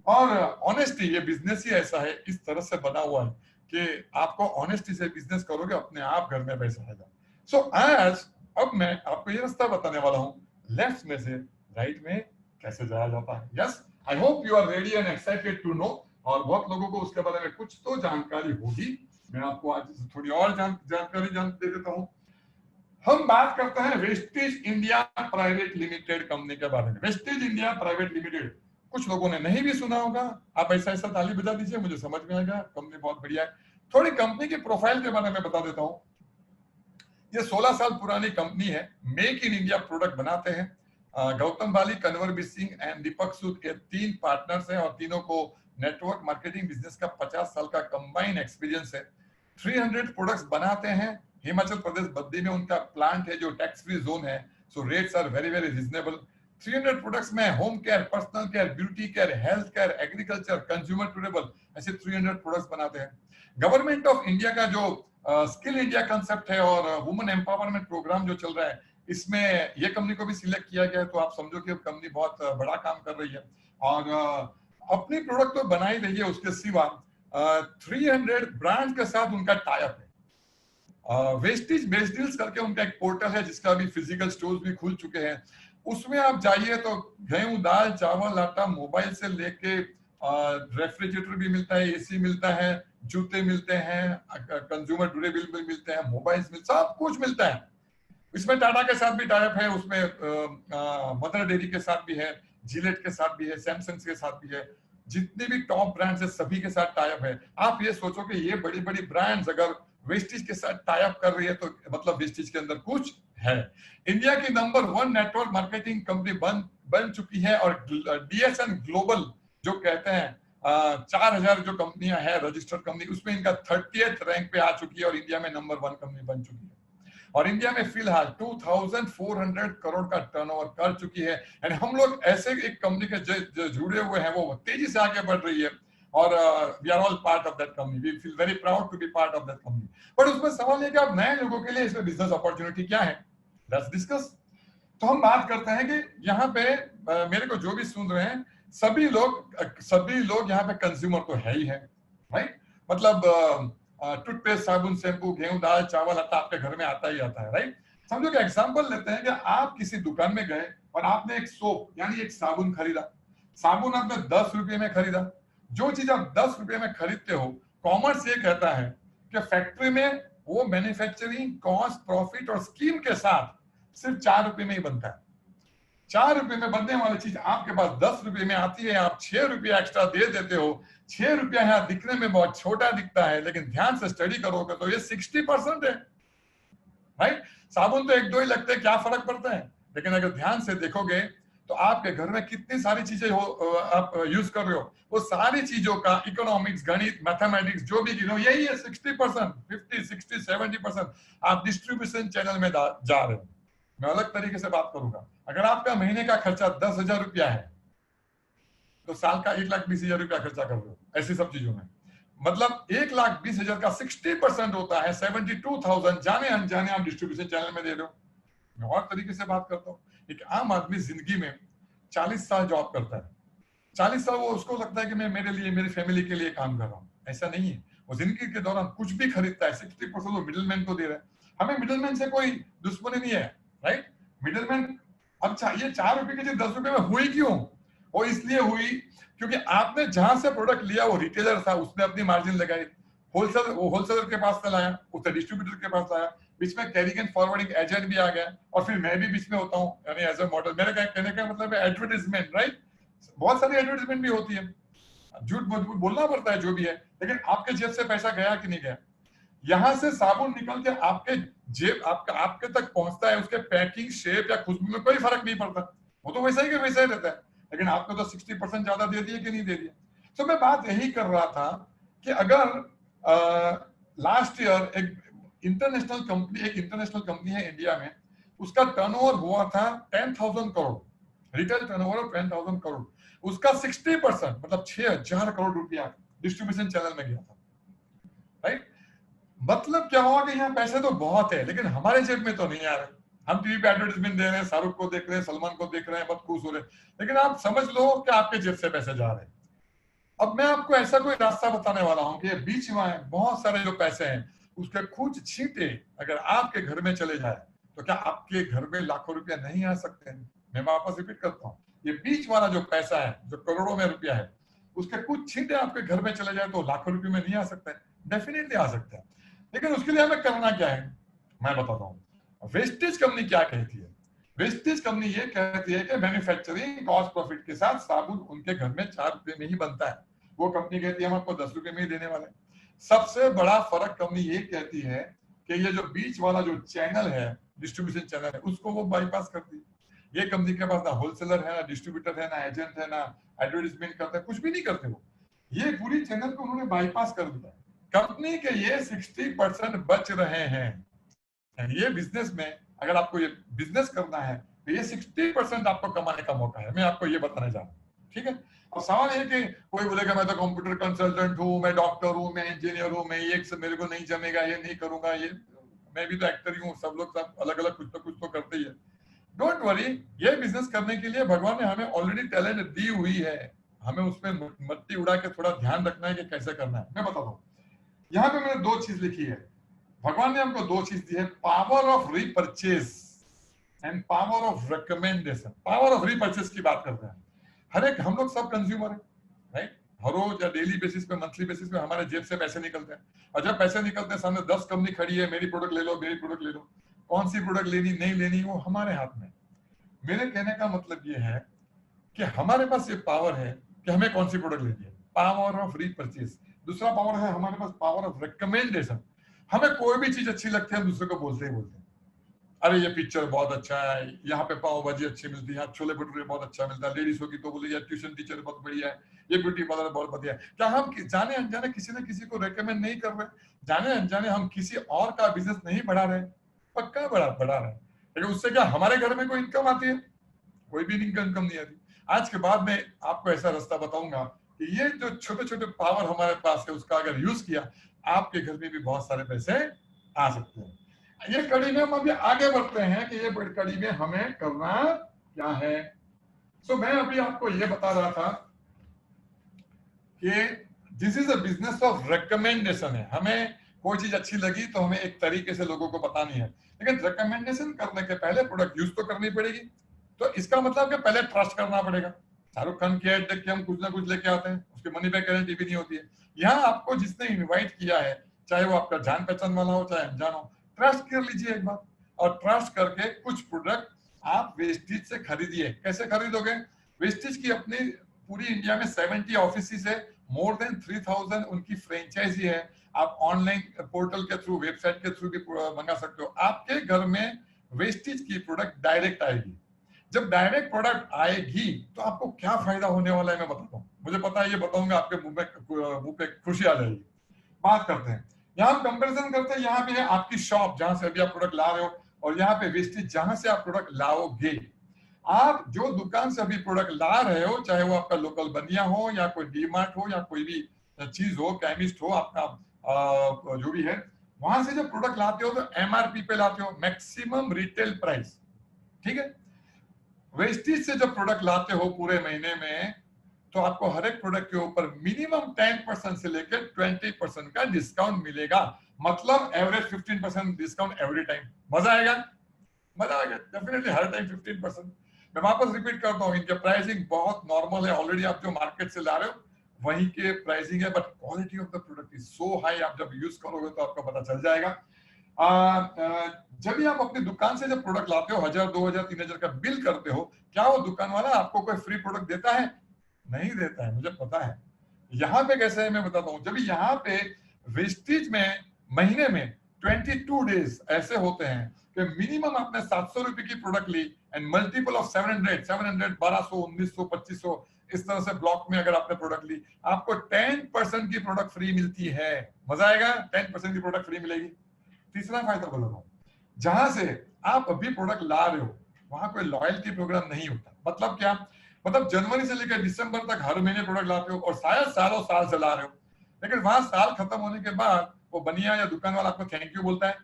और ऑनेस्टी, ये बिजनेस ही ऐसा है, इस तरह से बना हुआ है कि आपको ऑनेस्टी से बिजनेस करोगे, अपने आप घर में पैसा आएगा। सो आज अब मैं आपको ये रास्ता बताने वाला हूं, लेफ्ट में से राइट में कैसे जाया जाता है। Yes, I hope you are ready and excited to know. और बहुत लोगों को उसके बारे में कुछ तो जानकारी होगी। मैं आपको आज थोड़ी और जानकारी दे देता हूं। हम बात करते हैं wastage India private limited company के बारे में। वेस्टेज इंडिया प्राइवेट लिमिटेड कुछ लोगों ने नहीं भी सुना होगा, आप ऐसा ऐसा ताली बजा दीजिए, मुझे समझ में आएगा, कंपनी बहुत बढ़िया है। थोड़ी कंपनी की प्रोफाइल के बारे में बता देता हूं। ये 16 साल पुरानी कंपनी है, मेक इन इंडिया प्रोडक्ट बनाते हैं। गौतम बाली, कन्वर सिंह एंड दीपक सूद, ये 3 पार्टनर्स हैं और तीनों को नेटवर्क मार्केटिंग बिजनेस का 50 साल का कंबाइन एक्सपीरियंस है। 300 प्रोडक्ट्स बनाते हैं। हिमाचल प्रदेश बद्दी में उनका प्लांट है जो टैक्स फ्री जोन है, so rates are very very reasonable. 300 products में home care, personal care, beauty care, health care, agriculture, consumer durable, ऐसे 300 प्रोडक्ट्स बनाते हैं। गवर्नमेंट ऑफ इंडिया का जो स्किल इंडिया कंसेप्ट है और वुमेन एम्पावरमेंट प्रोग्राम जो चल रहा है, इसमें ये कंपनी को भी सिलेक्ट किया गया है। तो आप समझो कि कंपनी बहुत बड़ा काम कर रही है और अपनी प्रोडक्ट तो बना ही रही है, उसके सिवा 300 ब्रांड के साथ उनका टाइप है। वेस्टेज बेस्ट डील्स करके उनका एक पोर्टल है जिसका अभी फिजिकल स्टोर्स भी खुल चुके हैं। उसमें आप जाइए तो गेहूं, दाल, चावल, आटा, मोबाइल से लेके रेफ्रिजरेटर भी मिलता है, एसी मिलता है, जूते मिलते हैं, कंज्यूमर ड्यूरेबल मिलते हैं, मोबाइल्स मिलते, सब कुछ मिलता है। इसमें टाटा के साथ भी टाइप है, उसमें मदर डेयरी के साथ भी है, जिलेट के साथ भी है, सैमसंग के साथ भी है, जितने भी टॉप ब्रांड्स है सभी के साथ टाइप है। आप ये सोचो कि ये बड़ी बड़ी ब्रांड्स अगर वेस्टेज के साथ टाइप कर रही है तो मतलब वेस्टेज के अंदर कुछ है। इंडिया की नंबर 1 नेटवर्क मार्केटिंग कंपनी बन चुकी है और DSN ग्लोबल जो कहते हैं 4000 जो कंपनियां हैं रजिस्टर्ड कंपनी, उसमें इनका 30th रैंक पे आ चुकी है और इंडिया में नंबर 1 कंपनी बन चुकी है। और इंडिया में फिलहाल 2400 करोड़ का टर्नओवर कर चुकी है। यानी हम लोग ऐसे एक कंपनी के जो जुड़े हुए हैं वो तेजी से आगे बढ़ रही है और we are all part of that company. We feel very proud to be part of that company. But उसमें सवाल ये कि अब नए लोगों के लिए इसमें बिजनेस अपॉर्चुनिटी क्या है, लेट्स डिस्कस। तो हम बात करते हैं कि यहाँ पे मेरे को जो भी सुन रहे हैं सभी लोग यहाँ पे कंज्यूमर तो है ही है, राइट? मतलब टूथपेस्ट, साबुन, शैम्पू, गेहूं, दाल, चावल, आटा आपके घर में आता ही आता है, राइट? समझो कि एग्जांपल लेते हैं कि आप किसी दुकान में गए और आपने एक सोप यानी एक साबुन खरीदा। साबुन आपने 10 रुपए में खरीदा। जो चीज आप 10 रुपए में खरीदते हो, कॉमर्स ये कहता है कि फैक्ट्री में वो मैन्युफैक्चरिंग कॉस्ट, प्रॉफिट और स्कीम के साथ सिर्फ 4 रुपए में ही बनता है। 4 रुपए में बनने वाली चीज आपके पास 10 रुपए में आती है, आप 6 रुपया एक्स्ट्रा दे देते हो। 6 रुपया यहाँ दिखने में बहुत छोटा दिखता है, लेकिन ध्यान से स्टडी करोगे तो ये 60% है, राइट? साबुन तो 1-2 ही लगते हैं, क्या फर्क पड़ता है? लेकिन अगर ध्यान से देखोगे तो आपके घर में कितनी सारी चीजें आप यूज कर रहे हो, वो सारी चीजों का इकोनॉमिक्स, गणित, मैथमेटिक्स जो भी गिनो यही है। 60%, 50, 60, 70% आप डिस्ट्रीब्यूशन चैनल में जा रहे हो। मैं अलग तरीके से बात करूंगा। अगर आपका महीने का खर्चा 10,000 रुपया है तो साल का 1,20,000 रुपया खर्चा कर रहे हो ऐसी सब चीजों में। मतलब 1,20,000 का 60% होता है 72,000 जाने अनजाने आप डिस्ट्रीब्यूशन चैनल में दे रहे हो। मैं और तरीके से बात करता हूँ, एक आम आदमी जिंदगी में 40 साल जॉब करता है। 40 साल वो उसको लगता है कि मैं मेरे लिए, मेरी फैमिली के लिए काम कर रहा हूँ। ऐसा नहीं है। वो जिंदगी के दौरान कुछ भी खरीदता है 60% वो मिडिलमैन को दे रहा है। हमें मिडिलमैन से कोई दुश्मनी नहीं है, राइट? मिडिलमैन, अब ये 4 रुपए की चीज 10 रुपए में हुई क्यों? वो इसलिए हुई क्योंकि आपने जहां से प्रोडक्ट लिया वो रिटेलर था, उसने अपनी मार्जिन लगाई, होलसेलर के पास से लाया, उसने डिस्ट्रीब्यूटर के पास लाया, बीच में कैरिंग एंड फॉरवर्डिंग एजेंट भी आ गया, और फिर मैं भी बीच में होता हूँ, यानी एज ए मॉडल। मेरे कहने का मतलब है एडवर्टाइजमेंट, राइट? बहुत सारी एडवर्टाइजमेंट भी होती है, झूठ बोलना पड़ता है जो भी है, लेकिन आपके जेब से पैसा गया कि नहीं गया? यहां से साबुन निकल के आपके जेब आपके तक पहुंचता है, उसके पैकिंग, शेप या खुशबू में कोई फर्क नहीं पड़ता, वो तो वैसा ही के वैसा ही रहता है, लेकिन आपने तो 60% ज्यादा दे दिया कि नहीं दे दिया। तो मैं बात यही कर रहा था कि अगर लास्ट ईयर एक इंटरनेशनल कंपनी है इंडिया में, उसका टर्नओवर हुआ था 10,000 करोड़, रिटेल टर्नओवर 10,000 करोड़, उसका 60% मतलब 6,000 करोड़ रुपया डिस्ट्रीब्यूशन चैनल में गया था, राइट? मतलब क्या हुआ कि यहाँ पैसे तो बहुत है, लेकिन हमारे जेब में तो नहीं आ रहे। हम टीवी पे एडवर्टाइजमेंट दे रहे हैं, शाहरुख को देख रहे हैं, सलमान को देख रहे हैं, बहुत खुश हो रहे हैं, लेकिन आप समझ लो कि आपके जेब से पैसे जा रहे हैं। अब मैं आपको ऐसा कोई रास्ता बताने वाला हूं कि बीच में बहुत सारे जो पैसे हैं उसके कुछ छींटे अगर आपके घर में चले जाए तो क्या आपके घर में लाखों रुपया नहीं आ सकते हैं? मैं वापस रिपीट करता हूँ, ये बीच वाला जो पैसा है जो करोड़ों में रुपया है, उसके कुछ छींटे आपके घर में चले जाए तो लाखों रुपए में नहीं आ सकते? डेफिनेटली आ सकते हैं, लेकिन उसके लिए हमें करना क्या है मैं बताता हूँ। वेस्टेज कंपनी क्या कहती है? वेस्टेज कंपनी ये कहती है कि मैन्युफैक्चरिंग कॉस्ट प्रॉफिट के साथ साबुन उनके घर में 4 रुपए में ही बनता है, वो कंपनी कहती है हम आपको 10 रुपए में ही देने वाले हैं। सबसे बड़ा फर्क कंपनी ये कहती है कि ये जो बीच वाला जो चैनल है, डिस्ट्रीब्यूशन चैनल है, उसको वो बाईपास करती है। ये कंपनी के पास ना होलसेलर है, ना डिस्ट्रीब्यूटर है, ना एजेंट है, ना एडवर्टाइजमेंट करते हैं, कुछ भी नहीं करते वो, ये पूरी चैनल को उन्होंने बाईपास कर दिया। कंपनी के ये 60% बच रहे हैं। ये बिजनेस में अगर आपको ये बिजनेस करना है तो ये 60% आपको कमाने का मौका है, मैं आपको ये बताने जा रहा हूँ, ठीक है? अब सवाल ये कि कोई बोलेगा मैं तो कंप्यूटर कंसल्टेंट हूँ, मैं डॉक्टर हूँ, मैं इंजीनियर हूँ, मैं ये मेरे को नहीं जमेगा, ये नहीं करूंगा, ये मैं भी तो एक्टर ही हूँ, सब लोग सब अलग अलग कुछ तो करते ही है। डोंट वरी, ये बिजनेस करने के लिए भगवान ने हमें ऑलरेडी टैलेंट दी हुई है, हमें उसमें मट्टी उड़ा के थोड़ा ध्यान रखना है कि कैसे करना है। मैं बताता हूँ, यहाँ पे मैंने 2 चीज लिखी है, भगवान ने हमको 2 चीज दी है, power of repurchase and power of recommendation. Power of repurchase की बात करते हैं, हर एक हम लोग सब कंज्यूमर है, राइट? हर रोज या डेली बेसिस पे, मंथली बेसिस पे हमारे जेब से पैसे निकलते हैं, और जब पैसे निकलते हैं सामने 10 कंपनी खड़ी है, मेरी प्रोडक्ट ले लो, मेरी प्रोडक्ट ले लो, कौन सी प्रोडक्ट लेनी नहीं लेनी वो हमारे हाथ में। मेरे कहने का मतलब ये है कि हमारे पास ये पावर है कि हमें कौन सी प्रोडक्ट लेनी है, पावर ऑफ रीपरचेज। दूसरा पावर है हमारे पास पावर ऑफ रिकमेंडेशन। हमें कोई भी चीज अच्छी लगती है हम दूसरे को बोलते ही बोलते हैं, अरे ये पिक्चर बहुत अच्छा है, यहाँ पे पाव भाजी अच्छी मिलती है, यहाँ छोले भटूरे बहुत अच्छा मिलता है, लेडीज होगी तो बोले यार ट्यूशन टीचर बहुत बढ़िया है, ये ब्यूटी पार्लर बहुत बढ़िया है। क्या हम जाने अनजाने किसी न किसी को रेकमेंड नहीं कर रहे? जाने अनजाने हम किसी और का बिजनेस नहीं बढ़ा रहे? पक्का बढ़ा रहे, लेकिन उससे क्या हमारे घर में कोई इनकम आती है? कोई भी इनकम नहीं आती। आज के बाद में आपको ऐसा रास्ता बताऊंगा कि ये जो छोटे छोटे पावर हमारे पास है उसका अगर यूज किया, आपके घर में भी बहुत सारे पैसे आ सकते हैं। ये कड़ी में हम अभी आगे बढ़ते हैं कि ये कड़ी में हमें करना क्या है। सो मैं अभी आपको ये बता रहा था कि this is a business of recommendation है। हमें कोई चीज अच्छी लगी तो हमें एक तरीके से लोगों को बतानी है, लेकिन रिकमेंडेशन करने के पहले प्रोडक्ट यूज तो करनी पड़ेगी। तो इसका मतलब कि पहले ट्रस्ट करना पड़ेगा। शाहरुख खान की एड देख के हम कुछ ना कुछ लेके आते हैं, उसकी मनी बैक गारंटी भी नहीं होती है। यहाँ आपको जिसने इनवाइट किया है, चाहे वो आपका जान पहचान वाला हो चाहे अनजान हो, ट्रस्ट कर लीजिए एक बार, और ट्रस्ट करके कुछ प्रोडक्ट आप वेस्टेज से खरीदिए। कैसे खरीदोगे? वेस्टेज की अपनी पूरी इंडिया में 70 ऑफिस है, मोर देन 3000 उनकी फ्रेंचाइजी है। आप ऑनलाइन पोर्टल के थ्रू, वेबसाइट के थ्रू भी मंगा सकते हो। आपके घर में वेस्टेज की प्रोडक्ट डायरेक्ट आएगी। जब डायरेक्ट प्रोडक्ट आएगी तो आपको क्या फायदा होने वाला है मैं बताता हूँ। मुझे पता है ये बताऊंगा आपके मुंह पे खुशी आ जाएगी। बात करते हैं, यहाँ हम कंपैरिजन करते हैं। यहाँ पे है आपकी शॉप जहां से अभी आप प्रोडक्ट ला रहे हो, और यहाँ पे वेस्टेज जहां से आप प्रोडक्ट लाओगे। आप जो दुकान से अभी प्रोडक्ट ला रहे हो, चाहे वो आपका लोकल बनिया हो या कोई डीमार्ट हो या कोई भी चीज हो, केमिस्ट हो, आपका जो भी है, वहां से जब प्रोडक्ट लाते हो तो एमआरपी पे लाते हो, मैक्सिमम रिटेल प्राइस, ठीक है? वेस्टेज से जब प्रोडक्ट लाते हो पूरे महीने में, तो आपको हर एक प्रोडक्ट के ऊपर मिनिमम 10% से लेकर 20% का डिस्काउंट मिलेगा। मतलब एवरेज 15% डिस्काउंट एवरी टाइम। मजा आएगा, मजा आएगा डेफिनेटली, हर टाइम 15%। मैं वापस रिपीट करता हूँ, इनके प्राइसिंग बहुत नॉर्मल है, ऑलरेडी आप जो मार्केट से ला रहे हो वही के प्राइसिंग है, but quality of the product is so high, आप जब यूज करोगे तो आपको पता चल जाएगा। जब भी आप अपनी दुकान से जब प्रोडक्ट लाते हो, 1000, 2000, 3000 का बिल करते हो, क्या वो दुकान वाला आपको कोई फ्री प्रोडक्ट देता है? नहीं देता है, मुझे पता है। यहाँ पे कैसे है मैं बताता हूँ। जब यहाँ पे वेस्टेज में महीने में 22 डेज ऐसे होते हैं कि मिनिमम आपने 700 रुपए की प्रोडक्ट ली एंड मल्टीपल ऑफ 700, 1200, 1900, 2500 इस तरह से ब्लॉक में अगर आपने प्रोडक्ट ली, आपको 10% की प्रोडक्ट फ्री मिलती है। मजा आएगा, 10% की प्रोडक्ट फ्री मिलेगी। तीसरा फायदा बोल रहा हूं, जहां से आप अभी प्रोडक्ट ला रहे हो वहां कोई लॉयल्टी प्रोग्राम नहीं होता। मतलब क्या? मतलब जनवरी से लेकर दिसंबर तक हर महीने प्रोडक्ट लाते हो और शायद सालों साल से ला रहे हो, लेकिन वहां साल खत्म होने के बाद वो बनिया या दुकान वाला आपको थैंक यू बोलता है,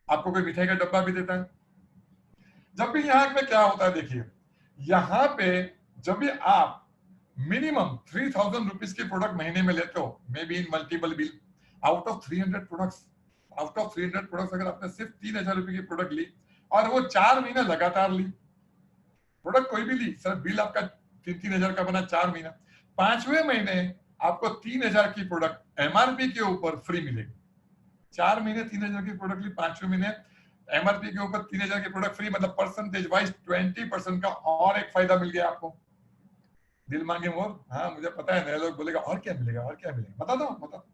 आपको कोई मिठाई का डब्बा भी देता है। जब भी यहाँ पे क्या होता है देखिए, यहाँ पे जब भी आप मिनिमम 3000 रुपीज की प्रोडक्ट महीने में लेते हो, may be in multiple bill, out of 300 products, अगर आपने सिर्फ 3000 रुपए की प्रोडक्ट ली और वो 4 महीने लगातार ली, प्रोडक्ट कोई भी ली, सिर्फ बिल आपका 3-3000 का बना 4 महीना, 5वें महीने आपको 3000 की प्रोडक्ट एमआरपी के ऊपर फ्री मिलेगी। 4 महीने 3000 की प्रोडक्ट ली, 5वें महीने एमआरपी के ऊपर 3000 की प्रोडक्ट फ्री, मतलब परसेंटेज वाइज 20% का और एक फायदा मिल गया आपको। दिल मांगे मोर, हाँ मुझे पता है नए लोग बोलेगा और क्या मिलेगा, और क्या मिलेगा, बता दो।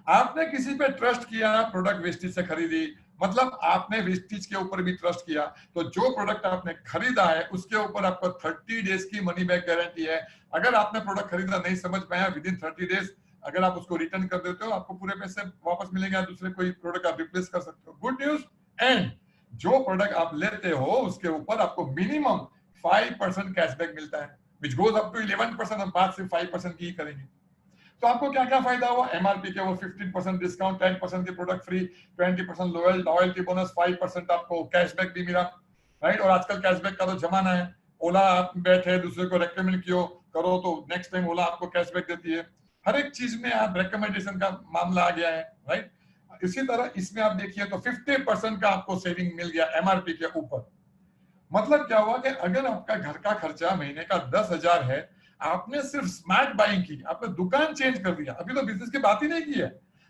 आपने किसी पे ट्रस्ट किया, प्रोडक्ट वेस्टेज से खरीदी, मतलब आपने वेस्टेज के ऊपर भी ट्रस्ट किया, तो जो प्रोडक्ट आपने खरीदा है उसके ऊपर आपको 30 डेज की मनी बैक गारंटी है। अगर आपने प्रोडक्ट खरीदा नहीं समझ पाया, विद इन 30 डेज अगर आप उसको रिटर्न कर देते हो, आपको पूरे पैसे वापस मिलेंगे, दूसरे कोई प्रोडक्ट आप रिप्लेस कर सकते हो। Good news. एंड जो प्रोडक्ट आप लेते हो उसके ऊपर आपको मिनिमम 5% कैशबैक मिलता है, विच गोज अप टू 11%। हम बात सिर्फ 5% की ही करेंगे। तो आपको क्या क्या फायदा हुआ? एमआरपी के वो 15% डिस्काउंट, 10% की प्रोडक्ट फ्री, 20% लॉयल्टी बोनस, 5% आपको कैशबैक भी मिला, राइट। और आजकल कैशबैक का तो जमाना है। ओला आप बैठे दूसरे को रेकमेंड करो तो नेक्स्ट टाइम ओला आपको कैशबैक देती है। हर एक चीज में आप रिकमेंडेशन का मामला आ गया है, राइट। इसी तरह इसमें आप देखिए तो 50% का आपको सेविंग मिल गया एमआरपी के ऊपर। मतलब क्या हुआ कि अगर आपका घर का खर्चा महीने का 10,000 है, आपने सिर्फ स्मार्ट बाइंग की, आपने दुकान चेंज कर दिया, अभी तो बिजनेस की बात ही नहीं की है,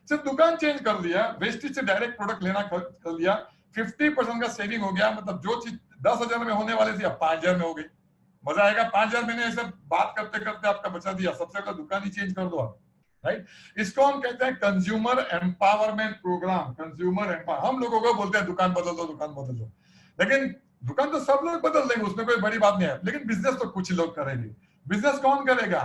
सिर्फ दुकान चेंज कर दिया, वेस्टेज से डायरेक्ट प्रोडक्ट लेना कर लिया, 50% का सेविंग हो गया। मतलब जो चीज 10,000 में होने वाली थी अब 5,000 में हो गई। मजा आएगा। 5,000 मैंने ऐसे बात करते करते आपका बचा दिया, सबसे पहले दुकान ही चेंज कर दो आप, राइट। इसको हम कहते हैं consumer empowerment program. Consumer empower, हम लोगों को बोलते हैं दुकान बदल दो, दुकान बदल दो, लेकिन दुकान तो सब लोग बदल देंगे, उसमें कोई बड़ी बात नहीं है, लेकिन बिजनेस तो कुछ लोग करेंगे। बिजनेस कौन करेगा?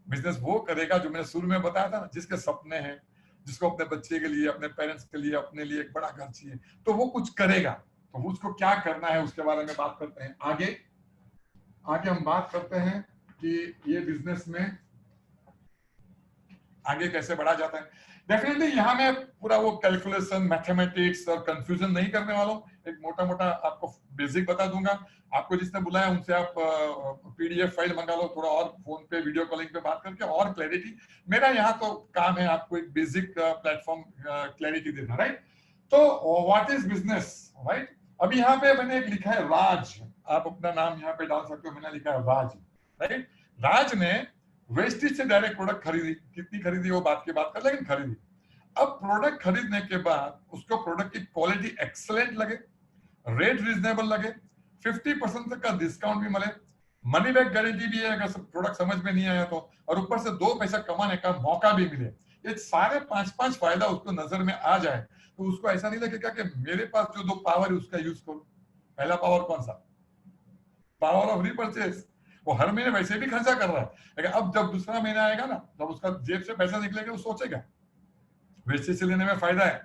बिजनेस वो करेगा जो मैंने शुरू में बताया था ना, जिसके सपने हैं, जिसको अपने बच्चे के लिए, अपने पेरेंट्स के लिए, अपने लिए एक बड़ा घर चाहिए, तो वो कुछ करेगा। तो उसको क्या करना है उसके बारे में बात करते हैं आगे। हम बात करते हैं कि ये बिजनेस में आगे कैसे बढ़ा जाता है। डेफिनेटली यहाँ मैं पूरा वो कैलकुलेशन, मैथमेटिक्स और कंफ्यूजन नहीं करने वाला हूँ। एक मोटा मोटा आपको बेसिक बता दूंगा। आपको जिसने बुलाया उनसे आप पीडीएफ फाइल मंगा लो, थोड़ा और फोन पे वीडियो कॉलिंग पे बात करके और क्लैरिटी। मेरा यहाँ तो काम है आपको एक बेसिक प्लेटफॉर्म क्लैरिटी देना, राइट। तो व्हाट इज बिजनेस, राइट। अभी यहाँ पे मैंने एक लिखा है राज, आप अपना नाम यहाँ पे डाल सकते हो, मैंने लिखा है राज, राइट। राज ने वेस्टेज से डायरेक्ट प्रोडक्ट खरीदी, कितनी खरीदी वो बात की बात कर, लेकिन खरीदी। अब प्रोडक्ट खरीदने के बाद उसको प्रोडक्ट की क्वालिटी एक्सेलेंट लगे, रेट रीजनेबल लगे, 50% तक का डिस्काउंट भी मिले, मनी बैक गारंटी भी है अगर प्रोडक्ट समझ में नहीं आया तो, और ऊपर से 2 पैसा कमाने का मौका भी मिले। ये सारे 5-5 फायदा उसको नजर में आ जाए तो उसको ऐसा नहीं लगेगा कि मेरे पास जो 2 पावर है उसका यूज करो। पहला पावर कौन सा? Power of repurchase. वो हर महीने वैसे भी खर्चा कर रहा है, लेकिन अब जब दूसरा महीना आएगा ना, जब उसका जेब से पैसा निकलेगा, वो सोचेगा वेस्टेज से लेने में फायदा है,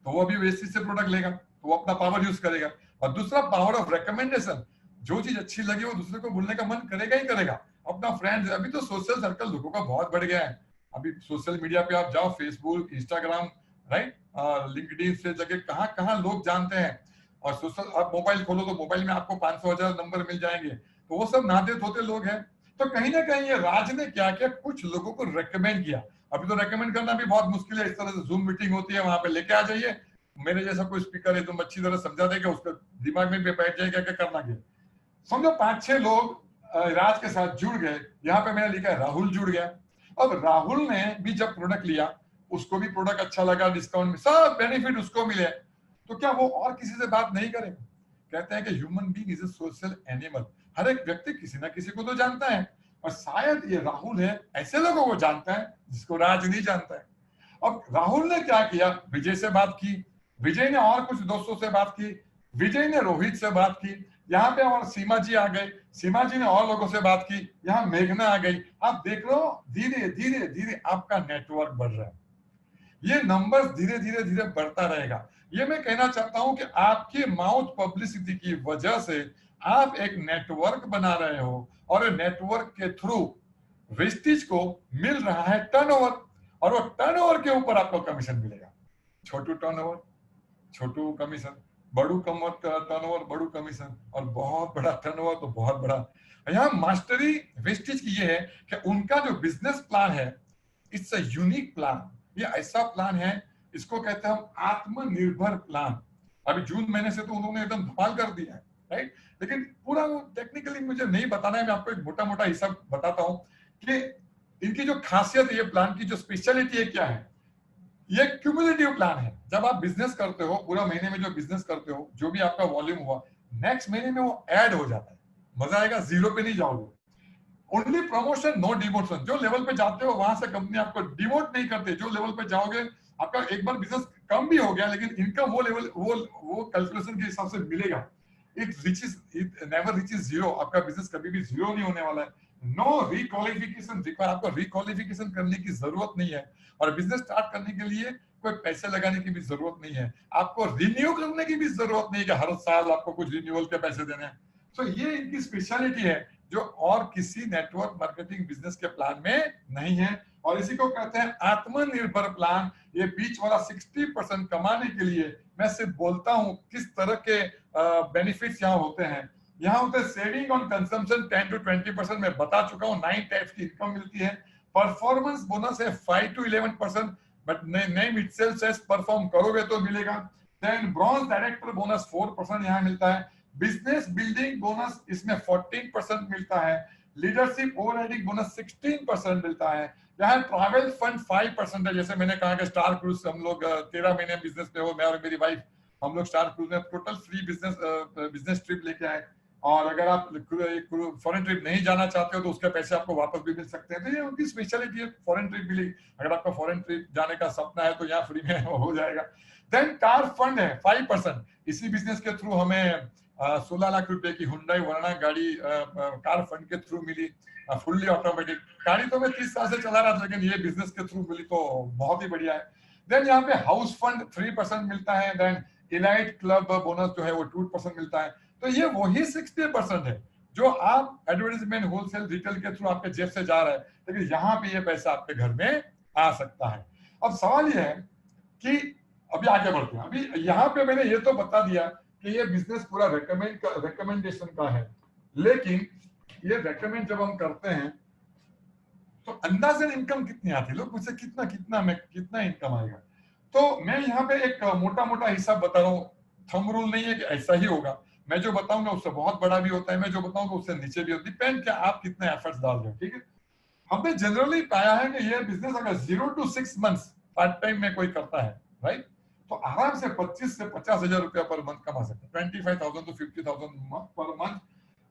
तो वो अभी वेस्टेज से प्रोडक्ट लेगा, तो वो अपना पावर यूज करेगा। और दूसरा पावर ऑफ रिकमेंडेशन, जो चीज अच्छी लगी वो दूसरे को बोलने का मन करेगा ही करेगा। अपना फ्रेंड्स, अभी तो सोशल सर्कल लोगों का बहुत बढ़ गया है। अभी सोशल मीडिया पे आप जाओ, फेसबुक, इंस्टाग्राम, राइट, लिंक्डइन से जगह कहाँ कहाँ लोग जानते हैं। और सोशल, आप मोबाइल खोलो तो मोबाइल में आपको 500,000 नंबर मिल जाएंगे, तो वो सब नाते धोते लोग हैं। तो कहीं ना कहीं ये राज ने क्या किया, कुछ लोगों को रेकमेंड किया। अभी तो रेकमेंड करना भी बहुत मुश्किल है, इस तरह से जूम मीटिंग होती है, वहां पे लेके आ जाइए, मेरे जैसा कोई स्पीकर है तुम अच्छी तरह समझा देगा, उसके दिमाग में भी बैठ जाएगा क्या करना क्या। समझो 5-6 लोग राज के साथ जुड़ गए, यहाँ पे मैंने लिखा है राहुल जुड़ गया। अब राहुल ने भी जब प्रोडक्ट लिया, उसको भी प्रोडक्ट अच्छा लगा, डिस्काउंट में सब बेनिफिट उसको मिले, तो क्या वो और किसी से बात नहीं करेगा? कहते हैं कि human being is a social animal, हर एक व्यक्ति किसी ना किसी को तो जानता है, और शायद ये राहुल है ऐसे लोगों को जानता है जिसको राज नहीं जानता है। अब राहुल ने क्या किया, विजय से बात की, विजय ने और कुछ दोस्तों से बात की, विजय ने रोहित से बात की, यहाँ पे और सीमा जी आ गए, सीमा जी ने और लोगों से बात की, यहाँ मेघना आ गई। आप देख लो धीरे धीरे धीरे आपका नेटवर्क बढ़ रहा है, ये नंबर्स धीरे धीरे धीरे बढ़ता रहेगा। ये मैं कहना चाहता हूं कि आपकी माउथ पब्लिसिटी की वजह से आप एक नेटवर्क बना रहे हो, और नेटवर्क के थ्रू वेस्टेज को मिल रहा है टर्नओवर, और वो टर्नओवर के ऊपर आपको कमीशन मिलेगा। छोटू टर्नओवर छोटू कमीशन, बड़ू कमर टर्नओवर बड़ू कमीशन, और बहुत बड़ा टर्नओवर तो बहुत बड़ा। यहाँ मास्टरी वेस्टेज की ये है कि उनका जो बिजनेस प्लान है, इट्स अ यूनिक प्लान। ये ऐसा प्लान है, इसको कहते हैं हम आत्मनिर्भर प्लान। अभी जून महीने से तो उन्होंने एकदम धमाल कर दिया है, राइट। लेकिन पूरा टेक्निकली मुझे नहीं बताना है, मैं आपको एक मोटा मोटा हिसाब बताता हूं कि इनकी जो खासियत है, ये प्लान की जो स्पेशलिटी है क्या है। ये क्यूमुलेटिव प्लान है। जब आप बिजनेस करते हो, पूरा महीने में जो बिजनेस करते हो, जो भी आपका वॉल्यूम हुआ, नेक्स्ट महीने में वो ऐड हो जाता है। मजा आएगा, जीरो पे नहीं जाओगे। Only promotion no demotion. जो लेवल पे जाते हो वहां से कंपनी आपको डिमोट नहीं करते। जो लेवल पे जाओगे, आपका एक बार बिजनेस कम भी हो गया, लेकिन इनकम वो लेवल वो कैलकुलेशन के हिसाब से मिलेगा। It never reaches zero. आपका बिजनेस कभी भी जीरो नहीं होने वाला है। No requalification require. आपको रिक्वालिफिकेशन करने की जरूरत नहीं है, और बिजनेस स्टार्ट करने के लिए कोई पैसे लगाने की भी जरूरत नहीं है। आपको रिन्यू करने की भी जरूरत नहीं है कि हर साल आपको कुछ रिन्यूअल के पैसे देने हैं। तो ये इनकी स्पेशलिटी है, जो और किसी नेटवर्क मार्केटिंग बिजनेस के प्लान में नहीं है, और इसी को कहते हैं आत्मनिर्भर प्लान। ये बीच वाला 60% कमाने के लिए मैं सिर्फ बोलता हूं किस तरह के बेनिफिट्स यहाँ होते हैं। यहाँ होते हैं सेविंग ऑन कंजम्पशन 10 to 20%, मैं बता चुका हूँ। 9 टाइप्स की इनकम मिलती है। परफॉर्मेंस बोनस है 5 to 11%, but name itself says perform करोगे तो मिलेगा। देन ब्रॉन्ज डायरेक्टर बोनस 4% यहाँ मिलता है। बिजनेस बिल्डिंग बोनस इसमें 14% मिलता है। लीडरशिप ओवरराइडिंग बोनस 16% मिलता है। यहाँ ट्रैवल फंड 5% है। जैसे मैंने कहा कि स्टार क्रूज हम लोग 13 महीने बिजनेस में हो, मैं और मेरी वाइफ, हम लोग स्टार क्रूज में टोटल फ्री बिजनेस ट्रिप लेके आए। और अगर आप फॉरेन ट्रिप नहीं जाना चाहते हो तो उसके पैसे आपको वापस भी मिल सकते हैं। तो ये उनकी स्पेशलिटी है, फॉरेन ट्रिप मिली। अगर आपका फॉरेन ट्रिप जाने का सपना है तो यहाँ फ्री में हो जाएगा। देन कार फंड है 5%। इसी बिजनेस के थ्रू हमें 16 लाख रुपए की हुंडई वर्ना गाड़ी कार फंड के थ्रू मिली, फुल्ली ऑटोमेटिक। गाड़ी तो मैं 30 साल से चला रहा था, लेकिन ये बिजनेस के थ्रू मिली तो बहुत ही बढ़िया है। देन यहाँ पे हाउस फंड 3% मिलता है। देन इलाइट क्लब बोनस जो है वो 2% मिलता है। तो ये वही 60% है जो आप एडवर्टाइजमेंट होलसेल रिटेल के थ्रू आपके जेब से जा रहा है, लेकिन यहाँ पे ये पैसा आपके घर में आ सकता है। अब सवाल ये है कि अभी आगे बढ़ते हैं। अभी यहाँ पे मैंने ये तो बता दिया कि ये बिजनेस पूरा रिकमेंडेशन का है, लेकिन ये रेकमेंड जब हम करते हैं तो अंदाजन इनकम कितनी आती है। लोग मुझसे कितना इनकम आएगा। तो मैं यहाँ पे एक मोटा मोटा हिसाब बता रहा हूँ। थंब रूल नहीं है कि ऐसा ही होगा। मैं जो बताऊंगा उससे बहुत बड़ा भी होता है, मैं जो बताऊंगा उससे नीचे भी होता है। डिपेंड क्या आप कितने एफर्ट्स डाल रहे हो, ठीक है। हमने जनरली पाया है कि ये बिजनेस अगर 0 to 6 months पार्ट टाइम में कोई करता है, राइट, तो आराम से 25 से 50 हजार रुपया पर मंथ कमा सकते हैं। 25,000 to 50,000 पर मंथ।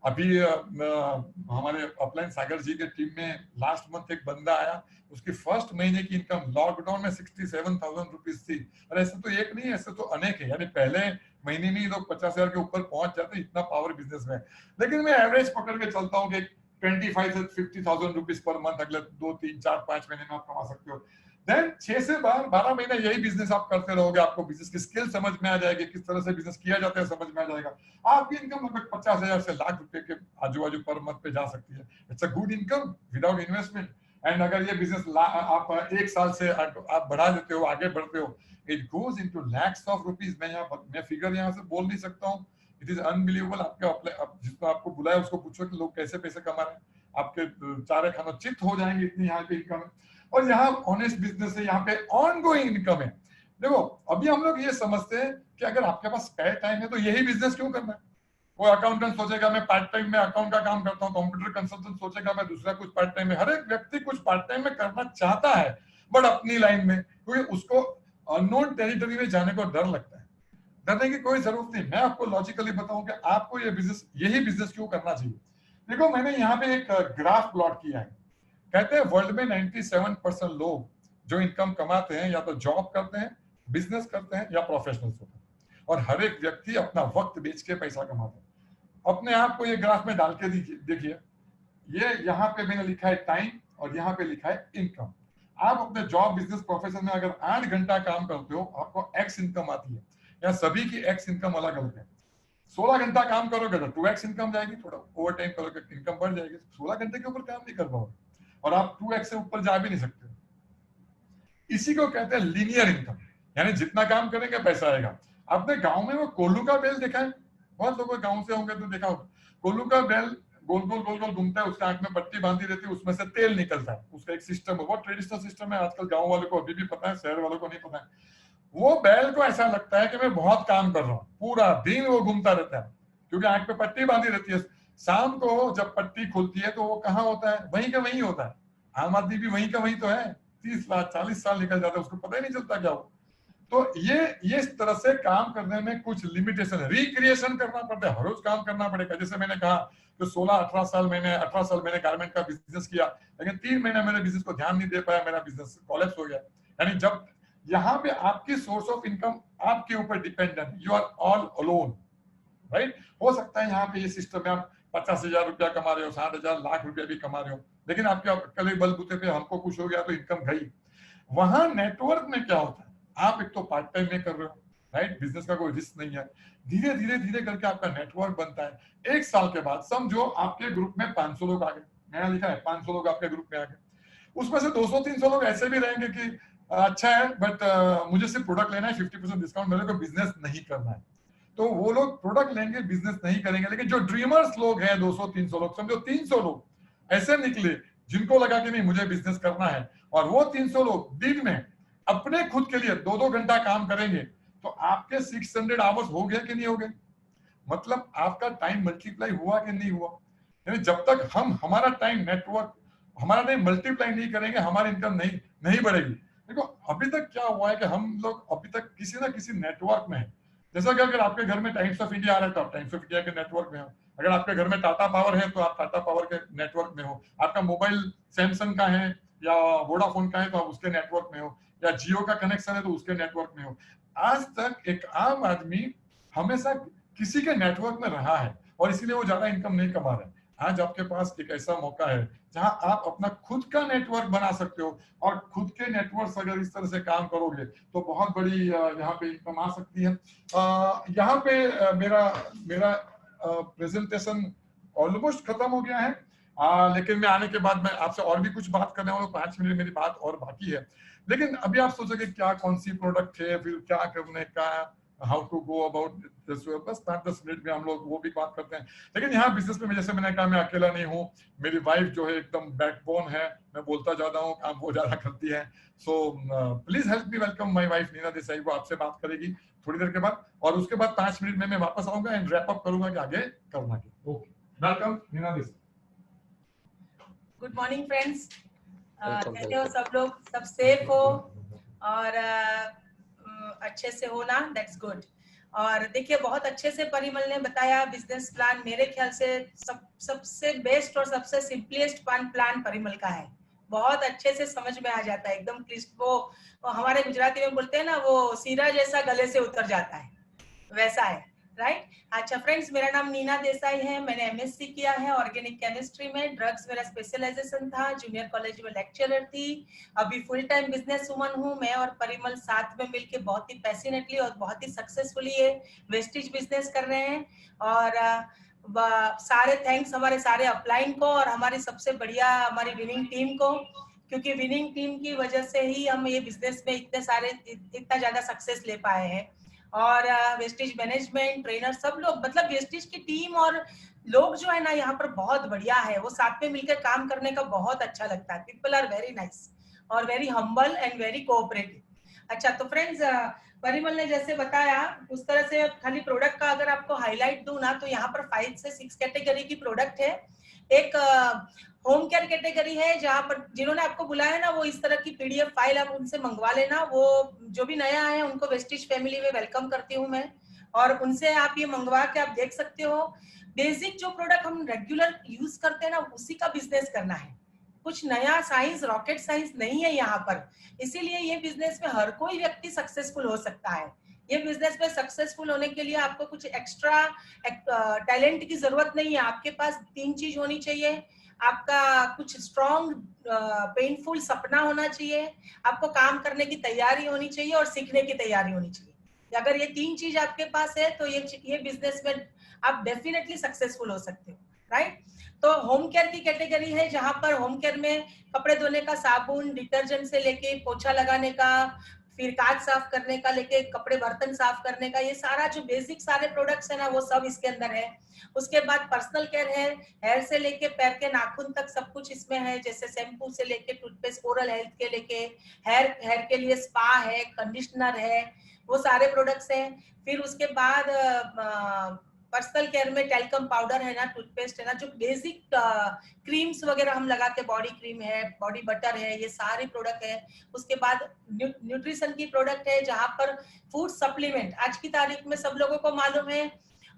अभी हमारे अपलाइन सागर जी के टीम में लास्ट मंथ एक बंदा आया, उसकी फर्स्ट महीने की इनकम लॉकडाउन में 67,000 रुपीज थी। और ऐसे तो एक नहीं, ऐसे तो अनेक है। यानी पहले महीने में ही लोग 50,000 के ऊपर पहुंच जाते हैं, इतना पावर बिजनेस में। लेकिन मैं एवरेज पकड़ के चलता हूँ कि 25 से 50,000 रुपीज पर मंथ अगले 2, 3, 4, 5 महीने में आप कमा सकते हो। देन 6 से 12 महीने यही बिजनेस आप करते रहोगे, आपको बिजनेस की स्किल समझ में आ जाएगी, किस तरह से बिजनेस किया जाता है समझ में आ जाएगा। आपकी इनकम लगभग 50,000 से लाख रुपए के आजू बाजू पर मंथ पे जा सकती है। It's a good income without investment. And अगर ये बिजनेस आप एक साल से आप बढ़ा देते हो, आगे बढ़ते हो, it goes into lakhs of rupees. मैं फिगर यहाँ से बोल नहीं सकता हूँ। It is unbelievable. जिसको आपको बुलाया उसको पूछो कि लोग कैसे पैसे कमा रहे हैं। आपके चारे खाना चित हो जाएंगे, इतनी यहाँ पे इनकम है। और यहाँ ऑनेस्ट बिजनेस है, यहाँ पे ऑनगोइंग इनकम है। देखो अभी हम लोग ये समझते हैं कि अगर आपके पास स्पेयर टाइम है तो यही बिजनेस क्यों करना है। वो अकाउंटेंट सोचेगा मैं पार्ट टाइम में अकाउंट का काम करता हूँ, कंप्यूटर कंसल्टेंट सोचेगा मैं दूसरा कुछ पार्ट टाइम में। हर एक व्यक्ति कुछ पार्ट टाइम में करना चाहता है, बट अपनी लाइन में, क्योंकि उसको अननोन टेरिटरी में जाने को डर लगता है। डरने की कोई जरूरत नहीं। मैं आपको लॉजिकली बताऊं कि आपको ये बिजनेस, यही बिजनेस क्यों करना चाहिए। देखो मैंने यहाँ पे एक ग्राफ प्लॉट किया है। कहते हैं वर्ल्ड में 97% लोग जो इनकम कमाते हैं या तो जॉब करते हैं, बिजनेस करते हैं या प्रोफेशनल्स होते हैं, और हर एक व्यक्ति अपना वक्त बेच के पैसा कमाता है। अपने आप को ये ग्राफ में डाल के देखिए, ये यहाँ पे मैंने लिखा है टाइम और यहाँ पे लिखा है इनकम। आप अपने जॉब बिजनेस प्रोफेशन में अगर 8 घंटा काम करते हो आपको एक्स इनकम आती है। या सभी की एक्स इनकम अलग अलग है। 16 घंटा काम करोगे तो 2x इनकम जाएगी, थोड़ा ओवर टाइम करोगे इनकम बढ़ जाएगी। 16 घंटे के ऊपर काम नहीं कर पाओगे और आप 2x से ऊपर जा भी नहीं सकते। इसी को कहते हैं लीनियर इनकम, यानी जितना काम करेंगे पैसा आएगा। आपने गांव में वो कोल्लू का बेल देखा है? बहुत लोग गांव से होंगे तो देखा होगा। कोल्लू का बेल गोल गोल घूमता है, उसके आंख में पट्टी बांधी रहती है, उसमें से तेल निकलता है। उसका एक सिस्टम है, बहुत ट्रेडिशनल सिस्टम है। आजकल गांव वालों को अभी भी पता है, शहर वालों को नहीं पता है। वो बैल को ऐसा लगता है कि मैं बहुत काम कर रहा हूँ, पूरा दिन वो घूमता रहता है क्योंकि आंख पे पट्टी बांधी रहती है। शाम को जब पट्टी खुलती है तो वो कहाँ होता है? वहीं का वहीं होता है। आम आदमी भी वहीं का वहीं तो है। 30 साल 40 साल निकल जाता है, उसको पता ही नहीं चलता क्या हो। तो ये इस तरह से काम करने में कुछ लिमिटेशन है। रिक्रिएशन करना पड़ता है, हर रोज काम करना पड़ेगा। जैसे मैंने कहा कि 18 साल मैंने गारमेंट का बिजनेस किया, लेकिन 3 महीने मेरे बिजनेस को ध्यान नहीं दे पाया, मेरा बिजनेस कोलैप्स हो गया। यानी जब यहाँ पे आपकी सोर्स ऑफ इनकम आपके ऊपर dependent, you are all alone, right. हो सकता है यहाँ पे ये सिस्टम में आप 50,000 रुपया कमा रहे हो, 60,000 लाख रुपया भी कमा रहे हो, लेकिन आपके कल बलबूते पे हमको कुछ हो गया तो इनकम गई। वहां नेटवर्क में क्या होता है, आप एक तो पार्ट टाइम में कर रहे हो, राइट, बिजनेस का कोई रिस्क नहीं है। धीरे धीरे धीरे करके आपका नेटवर्क बनता है। 1 साल के बाद समझो आपके ग्रुप में 500 लोग आ गए। मैंने लिखा है 500 लोग आपके ग्रुप में आ गए। उसमें से 200-300 लोग ऐसे भी रहेंगे कि अच्छा है बट मुझे सिर्फ प्रोडक्ट लेना है, 50% डिस्काउंट, मेरे को बिजनेस नहीं करना है। तो वो लोग प्रोडक्ट लेंगे, बिजनेस नहीं करेंगे। लेकिन जो ड्रीमर्स लोग हैं, 200-300 लोग, समझो 300 लोग ऐसे निकले जिनको लगा कि नहीं मुझे बिजनेस करना है, और वो 300 लोग दिन में अपने खुद के लिए 2-2 घंटा काम करेंगे, तो आपके 600 आवर्स हो गए कि नहीं हो गए? मतलब आपका टाइम मल्टीप्लाई हुआ कि नहीं हुआ? यानी जब तक हम हमारा टाइम नेटवर्क हमारा टाइम मल्टीप्लाई नहीं करेंगे, हमारी इनकम नहीं बढ़ेगी। देखो अभी तक क्या हुआ है कि हम लोग अभी तक किसी ना किसी नेटवर्क में है। जैसा कि अगर आपके घर में टाइम्स ऑफ इंडिया आ रहा है तो आप टाइम्स ऑफ इंडिया के नेटवर्क में हो। अगर आपके घर में टाटा पावर है तो आप टाटा पावर के नेटवर्क में हो। आपका मोबाइल सैमसंग का है या वोडाफोन का है तो आप उसके नेटवर्क में हो, या जियो का कनेक्शन है तो उसके नेटवर्क में हो। आज तक एक आम आदमी हमेशा किसी के नेटवर्क में रहा है और इसीलिए वो ज्यादा इनकम नहीं कमा रहे। आज आपके पास एक ऐसा मौका है जहां आप अपना खुद का नेटवर्क बना सकते हो, और खुद के नेटवर्क अगर इस तरह से काम करोगे तो बहुत बड़ी यहाँ पे इनकम आ सकती है। यहाँ पे मेरा प्रेजेंटेशन ऑलमोस्ट खत्म हो गया है, लेकिन मैं आने के बाद मैं आपसे और भी कुछ बात करने वाला हूँ। 5 मिनट मेरी बात और बाकी है, लेकिन अभी आप सोचोगे क्या कौन सी प्रोडक्ट है, फिर क्या करने का, how to go about this, बस 5-10 मिनट में हम लोग वो भी बात करते हैं। लेकिन यहाँ बिजनेस में जैसे मैंने कहा मैं अकेला नहीं हूँ, मेरी वाइफ जो है एकदम बैकबोन है। मैं बोलता जाता हूँ, काम वो ज्यादा करती है। So please help me welcome my wife Neena Desai. वो आपसे बात करेगी थोड़ी देर के बाद, और उसके बाद 5 मिनट में मैं वापस आऊंगा एंड रैप अप करूंगा कि आगे करना क्या। Okay, welcome Neena Desai. Good morning friends, कैसे हो सब लोग? सब सेफ हो और अच्छे से हो ना? That's good. और देखिए बहुत अच्छे से परिमल ने बताया बिजनेस प्लान। मेरे ख्याल से सबसे बेस्ट और सबसे सिंपलेस्ट प्लान परिमल का है। बहुत अच्छे से समझ में आ जाता है, एकदम क्लिष्ट। वो हमारे गुजराती में बोलते हैं ना, वो सीरा जैसा गले से उतर जाता है, वैसा है, राइट। अच्छा फ्रेंड्स, मेरा नाम नीना देसाई है। मैंने एमएससी किया है ऑर्गेनिक केमिस्ट्री में। ड्रग्स मेरा स्पेशलाइजेशन था। जूनियर कॉलेज में लेक्चरर थी। अभी फुल टाइम बिजनेस वुमन हूँ। मैं और परिमल साथ में मिलके बहुत ही पैशनेटली और बहुत ही सक्सेसफुली ये वेस्टेज बिजनेस कर रहे हैं। और सारे थैंक्स हमारे सारे अपलाइन को और हमारी सबसे बढ़िया हमारी विनिंग टीम को, क्योंकि विनिंग टीम की वजह से ही हम ये बिजनेस में इतना ज्यादा सक्सेस ले पाए हैं। और वेस्टेज मैनेजमेंट ट्रेनर सब लोग, मतलब वेस्टेज की टीम और लोग जो है ना यहाँ पर बहुत बढ़िया है, वो साथ में मिलकर काम करने का बहुत अच्छा लगता है। पीपल आर वेरी नाइस और very humble and very cooperative. अच्छा, तो फ्रेंड्स परिमल ने जैसे बताया उस तरह से खाली प्रोडक्ट का अगर आपको हाईलाइट दूं ना, तो यहाँ पर 5 से 6 कैटेगरी की प्रोडक्ट है। एक होम केयर कैटेगरी है, जहां पर जिन्होंने आपको बुलाया है ना, वो इस तरह की पीडीएफ फाइल आप उनसे मंगवा लेना। वो जो भी नया है उनको वेस्टिज फैमिली में वेलकम करती हूँ मैं, और उनसे आप ये मंगवा के आप देख सकते हो। बेसिक जो प्रोडक्ट हम रेगुलर यूज करते हैं ना, उसी का बिजनेस करना है। कुछ नया साइंस, रॉकेट साइंस नहीं है यहाँ पर। इसीलिए ये बिजनेस में हर कोई व्यक्ति सक्सेसफुल हो सकता है। ये बिजनेस में सक्सेसफुल होने के लिए आपको कुछ एक्स्ट्रा टैलेंट की जरूरत नहीं है। आपके पास 3 चीज होनी चाहिए। आपका कुछ स्ट्रॉन्ग पेनफुल सपना होना चाहिए, आपको काम करने की तैयारी होनी चाहिए, और सीखने की तैयारी होनी चाहिए। अगर ये 3 चीज आपके पास है तो ये बिजनेस में आप डेफिनेटली सक्सेसफुल हो सकते हो, राइट। तो होम केयर की कैटेगरी है, जहां पर होम केयर में कपड़े धोने का साबुन, डिटर्जेंट से लेके पोछा लगाने का, फिर कांच साफ करने का लेके कपड़े बर्तन साफ करने का, ये सारा जो बेसिक सारे प्रोडक्ट्स है ना, वो सब इसके अंदर है। उसके बाद पर्सनल केयर है, हेयर से लेके पैर के नाखून तक सब कुछ इसमें है, जैसे शैम्पू से लेके टूथपेस्ट, ओरल हेल्थ के लेके हेयर के लिए स्पा है, कंडीशनर है, वो सारे प्रोडक्ट्स हैं। फिर उसके बाद पर्सनल केयर में टेल्कम पाउडर है ना, टूथपेस्ट है ना, जो बेसिक क्रीम्स वगैरह हम लगा के, बॉडी क्रीम है, बॉडी बटर है, ये सारे प्रोडक्ट है। उसके बाद न्यूट्रिशन की प्रोडक्ट है, जहां पर फूड सप्लीमेंट, आज की तारीख में सब लोगों को मालूम है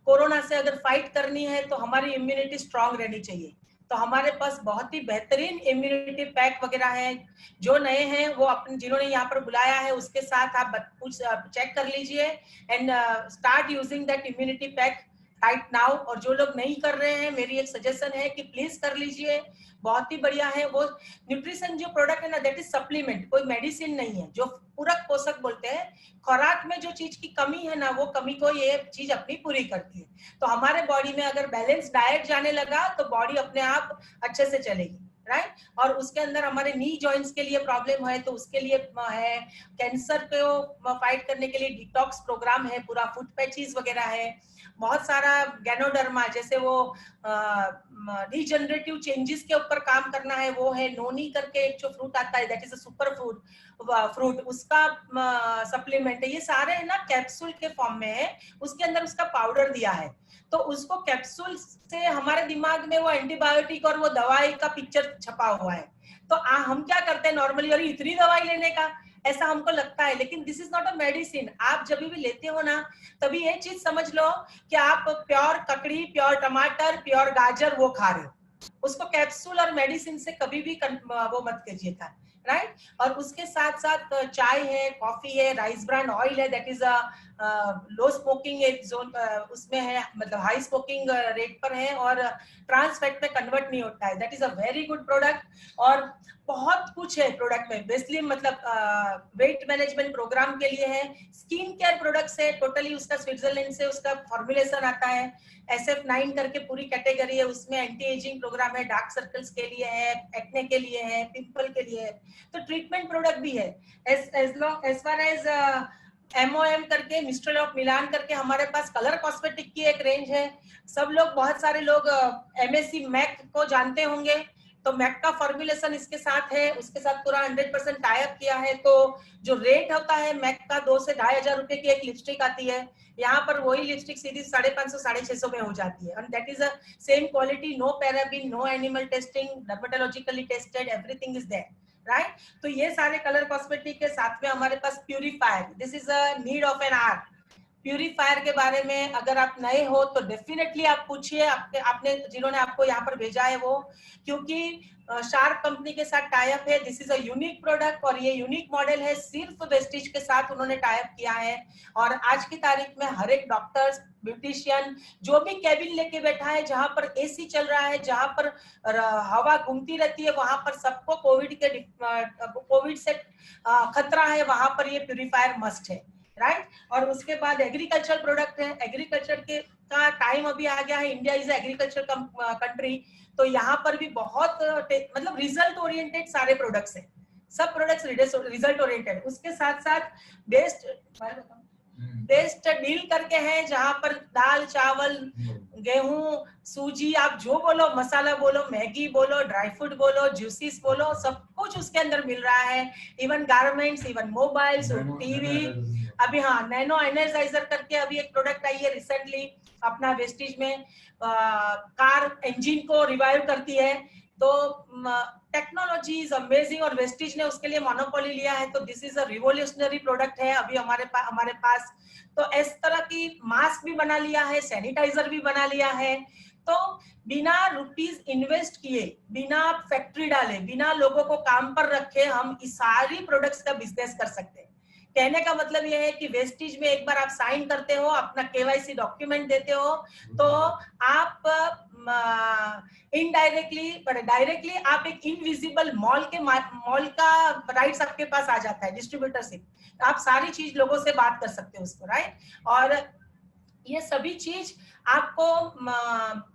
कोरोना से अगर फाइट करनी है तो हमारी इम्यूनिटी स्ट्रांग रहनी चाहिए। तो हमारे पास बहुत ही बेहतरीन इम्यूनिटी पैक वगैरह है। जो नए हैं वो अपने, जिन्होंने यहाँ पर बुलाया है उसके साथ आप कुछ चेक कर लीजिए and start using that immunity pack right now. और जो लोग नहीं कर रहे हैं, मेरी एक सजेशन है कि प्लीज कर लीजिए, बहुत ही बढ़िया है। वो न्यूट्रिशन जो प्रोडक्ट है ना, दैट इज सप्लीमेंट, कोई मेडिसिन नहीं है। जो पूरक पोषक बोलते हैं, खुराक में जो चीज की कमी है ना, वो कमी को ये चीज अपनी पूरी करती है। तो हमारे बॉडी में अगर बैलेंस डाइट जाने लगा तो बॉडी अपने आप अच्छे से चलेगी, राइट। और उसके अंदर हमारे नी जॉइंट्स के लिए प्रॉब्लम है तो उसके लिए है, कैंसर को फाइट करने के लिए डिटॉक्स प्रोग्राम है, पूरा फूड पैचेस वगैरह है, बहुत सारा गैनोडर्मा, जैसे वो रीजनरेटिव चेंजेस के ऊपर काम करना है, वो है। नोनी करके एक जो फ्रूट आता है, that is a super fruit, उसका सप्लीमेंट है। ये सारे है ना कैप्सूल के फॉर्म में है, उसके अंदर उसका पाउडर दिया है। तो उसको कैप्सूल से हमारे दिमाग में वो एंटीबायोटिक और वो दवाई का पिक्चर छपा हुआ है। तो हम क्या करते हैं नॉर्मली, अरे इतनी दवाई लेने का, ऐसा हमको लगता है, लेकिन this is not a medicine. आप जब भी लेते हो ना, तभी ये चीज समझ लो कि आप प्योर ककड़ी, प्योर टमाटर, प्योर गाजर वो खा रहे हो। उसको कैप्सूल और मेडिसिन से कभी भी वो मत कीजिएगा, राइट। और उसके साथ साथ चाय है, कॉफी है, राइस ब्रांड ऑयल है, that is a low smoking zone, उसमें है, मतलब हाई स्मोकिंग रेट पर है, और ट्रांस फैट में कन्वर्ट नहीं होता है, that is a very good product. और बहुत कुछ है प्रोडक्ट में, बेसिकली मतलब वेट मैनेजमेंट प्रोग्राम के लिए है, स्किन केयर प्रोडक्ट्स है, टोटली उसका स्विट्जरलैंड से उसका फॉर्मुलेशन आता है। SF9 करके पूरी कैटेगरी है, उसमें एंटी एजिंग प्रोग्राम है, डार्क सर्कल्स के लिए है, एक्ने के लिए है, पिंपल के लिए है। तो ट्रीटमेंट प्रोडक्ट भी है। एज फार एज MOM करके, मिस्टर ऑफ मिलान करके हमारे पास कलर कॉस्मेटिक की एक रेंज है। सब लोग, बहुत सारे लोग MSC मैक को जानते होंगे, तो मैक का फॉर्मुलेशन इसके साथ है, उसके साथ पूरा 100% टाई अप किया है। तो जो रेट होता है मैक का, 2 से 2,500 रुपए की एक लिपस्टिक आती है, यहाँ पर वही लिपस्टिक सीधी 550-650 में हो जाती है। And that is a same quality, no paraben, no animal testing, dermatologically tested, everything is there, right. तो ये सारे कलर कॉस्मेटिक के साथ में हमारे पास purifier, this is a need of an hour. Purifier के बारे में अगर आप नए हो तो डेफिनेटली आप पूछिए, आपने जिन्होंने आपको यहाँ पर भेजा है वो, क्योंकि शार्प कंपनी के साथ टाई अप है। This is a unique product, और ये यूनिक मॉडल है, सिर्फ वेस्टिज के साथ उन्होंने टाई अप किया है। और आज की तारीख में हर एक डॉक्टर, ब्यूटिशियन, जो भी कैबिन लेके बैठा है, जहां पर AC चल रहा है, जहां पर हवा घूमती रहती है, वहां पर सबको कोविड से खतरा है, वहां पर ये प्यूरिफायर मस्ट है, राइट। और उसके बाद एग्रीकल्चर प्रोडक्ट है। एग्रीकल्चर के का टाइम अभी आ गया है, इंडिया इज एग्रीकल्चर कंट्री, तो यहाँ पर भी बहुत मतलब रिजल्ट ओरिएंटेड सारे प्रोडक्ट्स हैं, सब प्रोडक्ट्स रिजल्ट ओरिएंटेड। उसके साथ साथ बेस्ट बेस्ट डील करके है, जहां पर दाल चावल गेहूं सूजी आप जो बोलो, मसाला बोलो, मैगी बोलो, ड्राई फ्रूट बोलो, जूसेस बोलो, सब कुछ उसके अंदर मिल रहा है। Even garments, even mobiles, TV. अभी हाँ, नैनो एनर्जाइजर करके अभी एक प्रोडक्ट आई है रिसेंटली अपना वेस्टेज में, कार इंजन को रिवाइव करती है। तो टेक्नोलॉजी इज अमेजिंग और वेस्टेज ने उसके लिए मोनोपोली लिया है। तो this is a revolutionary product है अभी हमारे पास। तो इस तरह की मास्क भी बना लिया है, सैनिटाइजर भी बना लिया है। तो बिना रुपीस इन्वेस्ट किए, बिना फैक्ट्री डाले, बिना लोगों को काम पर रखे हम इस सारी प्रोडक्ट्स का बिजनेस कर सकते हैं। कहने का मतलब यह है कि वेस्टेज में एक बार आप साइन करते हो, अपना केवाईसी डॉक्यूमेंट देते हो, तो आप इनडायरेक्टली डायरेक्टली आप एक इनविजिबल मॉल का राइट्स आपके पास आ जाता है, डिस्ट्रीब्यूटरशिप। आप सारी चीज लोगों से बात कर सकते हो उसको, राइट। और ये सभी चीज आपको